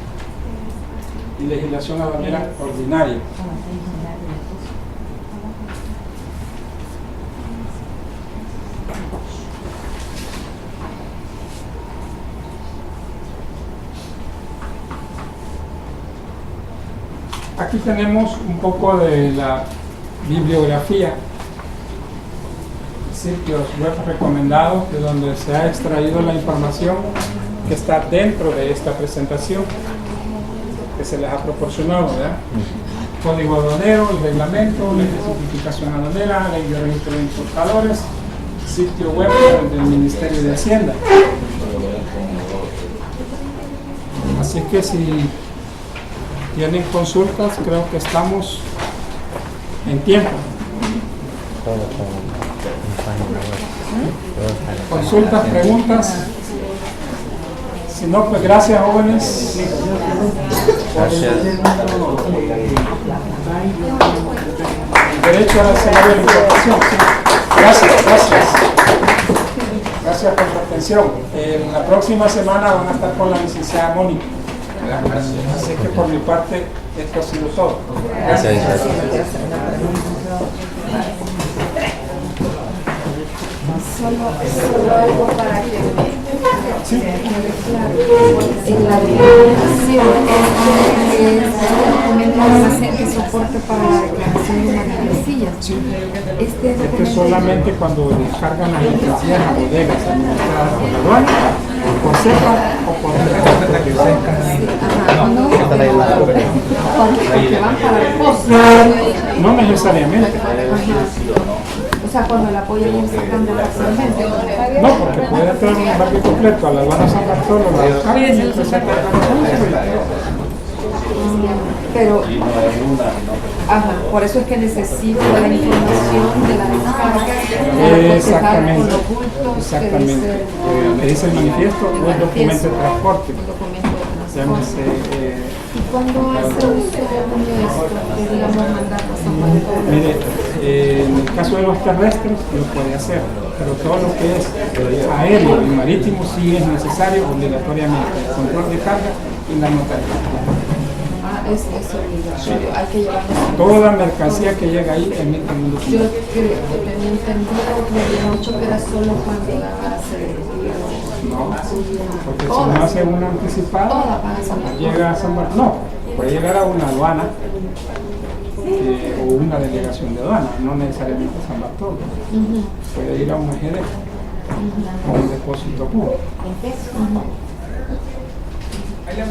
y legislación aduanera ordinaria. Aquí tenemos un poco de la bibliografía, sitios web recomendados de donde se ha extraído la información que está dentro de esta presentación que se les ha proporcionado, ¿verdad? Código aduanero, el reglamento, ley de simplificación aduanera, ley de registro de importadores, sitio web del Ministerio de Hacienda. Así que si tienen consultas, creo que estamos en tiempo. Consultas, preguntas. Si no, pues gracias, jóvenes. Derecho a la salud de la información. Gracias. Gracias por su atención. La próxima semana van a estar con la licenciada Mónica. Así que por mi parte, esto ha sido todo. Gracias. Solo algo para que quede claro. En la declaración es un documento que soporte para la declaración de mercancías. Este es solamente cuando descargan las mercancías a bodegas administradas por la aduana, por CEPA o por porque van para el pozo. No necesariamente. O sea, cuando el apoyo ya está sacando parcialmente. No, porque puede entrar un embarque completo a la aduana San Bartolo, la descargan y presentan la reclamación. Pero, por eso es que necesito la información de la descarga. Exactamente. Me dice el manifiesto o el documento de transporte. ¿Y cuándo hace uso de esto? Que digamos mandar a San Bartolo. Mire, en el caso de los terrestres lo puede hacer, pero todo lo que es aéreo y marítimo sí es necesario obligatoriamente el control de carga y la notariedad. Es obligatorio, hay que llevarlo. Toda mercancía que llega ahí emite un documento. Yo creo que tenía entendido que había mucho que era solo cuando la base. No, porque si no hace una anticipada, llega a San Bartolo. No, puede llegar a una aduana o una delegación de aduana, no necesariamente a San Bartolo. Puede ir a un AGD o un depósito público.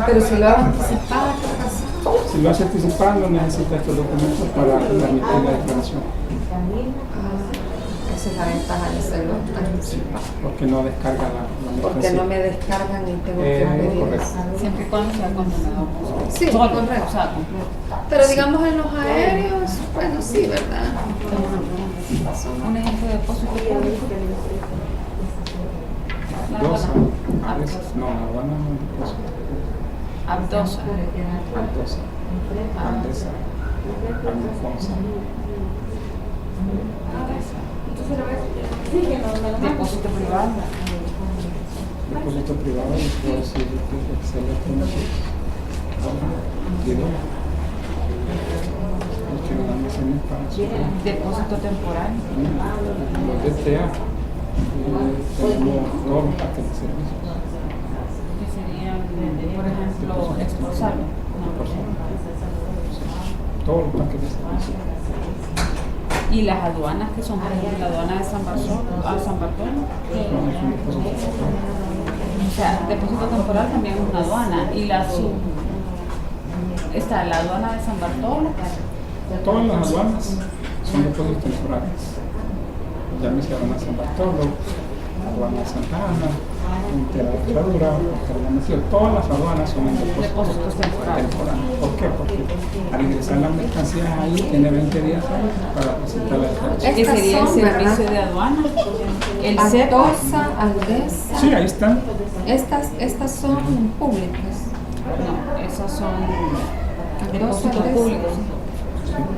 Pero si lo hago anticipado, si lo hace anticipado, no necesita estos documentos para emitir la declaración. Esa es la ventaja de hacerlo anticipado. Porque no descarga la mercancía. Porque no me descargan y tengo que pedir. Siempre y cuando sea contenedor. Sí, correcto. O sea, completo. Pero digamos en los aéreos, bueno, sí, ¿verdad? Un ejemplo de depósito público. Abdosa. No, la aduana no es depósito. Abdosa. Andesa. Alfonso. Depósito privado. Depósito privado, puedo decir que se le tiene Depósito temporal. Los DTA. Tenemos todos los parques de servicios. Que serían, por ejemplo, expulsarlo. persona. Todos los tanques de servicio. Y las aduanas que son, por ejemplo, la aduana de San Bartolo, o sea, depósito temporal también es una aduana. Y está la aduana de San Bartolo. Todas las aduanas son depósitos temporales. Llámese aduana de San Bartolo, aduana de Santa Ana, Herradura, todas las aduanas son en depósitos temporales. ¿Por qué? Porque al ingresar las mercancías ahí tiene 20 días para presentar la declaración. ¿Qué sería el servicio de aduana? El CEPA. Altosa, Aldesa. Sí, ahí están. Estas son públicas. No, esas son Altosa, depósitos Aldesa. públicos.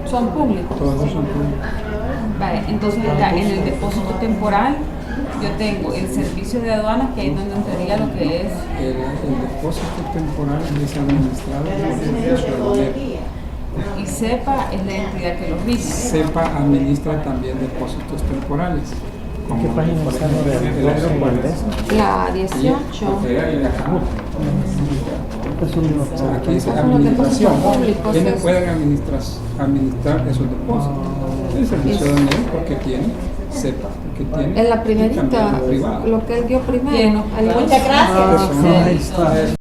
Son públicos. Todos son públicos. Vale, entonces acá en el depósito temporal yo tengo el servicio de aduanas, que es donde entraría lo que es El depósito temporal es administrado por el servicio aduanero. y CEPA es la entidad que los rige. CEPA administra también depósitos temporales. ¿Qué página está el aeropuerto? La 18. O sea, aquí dice Son los administración. depósitos públicos, ¿Quiénes es- pueden administrar esos depósitos? El servicio de aduanero, porque tiene CEPA, porque tiene En la y también primerita, la privada. lo que él dio primero. Bien, el- Muchas gracias. Eso no Sí. está.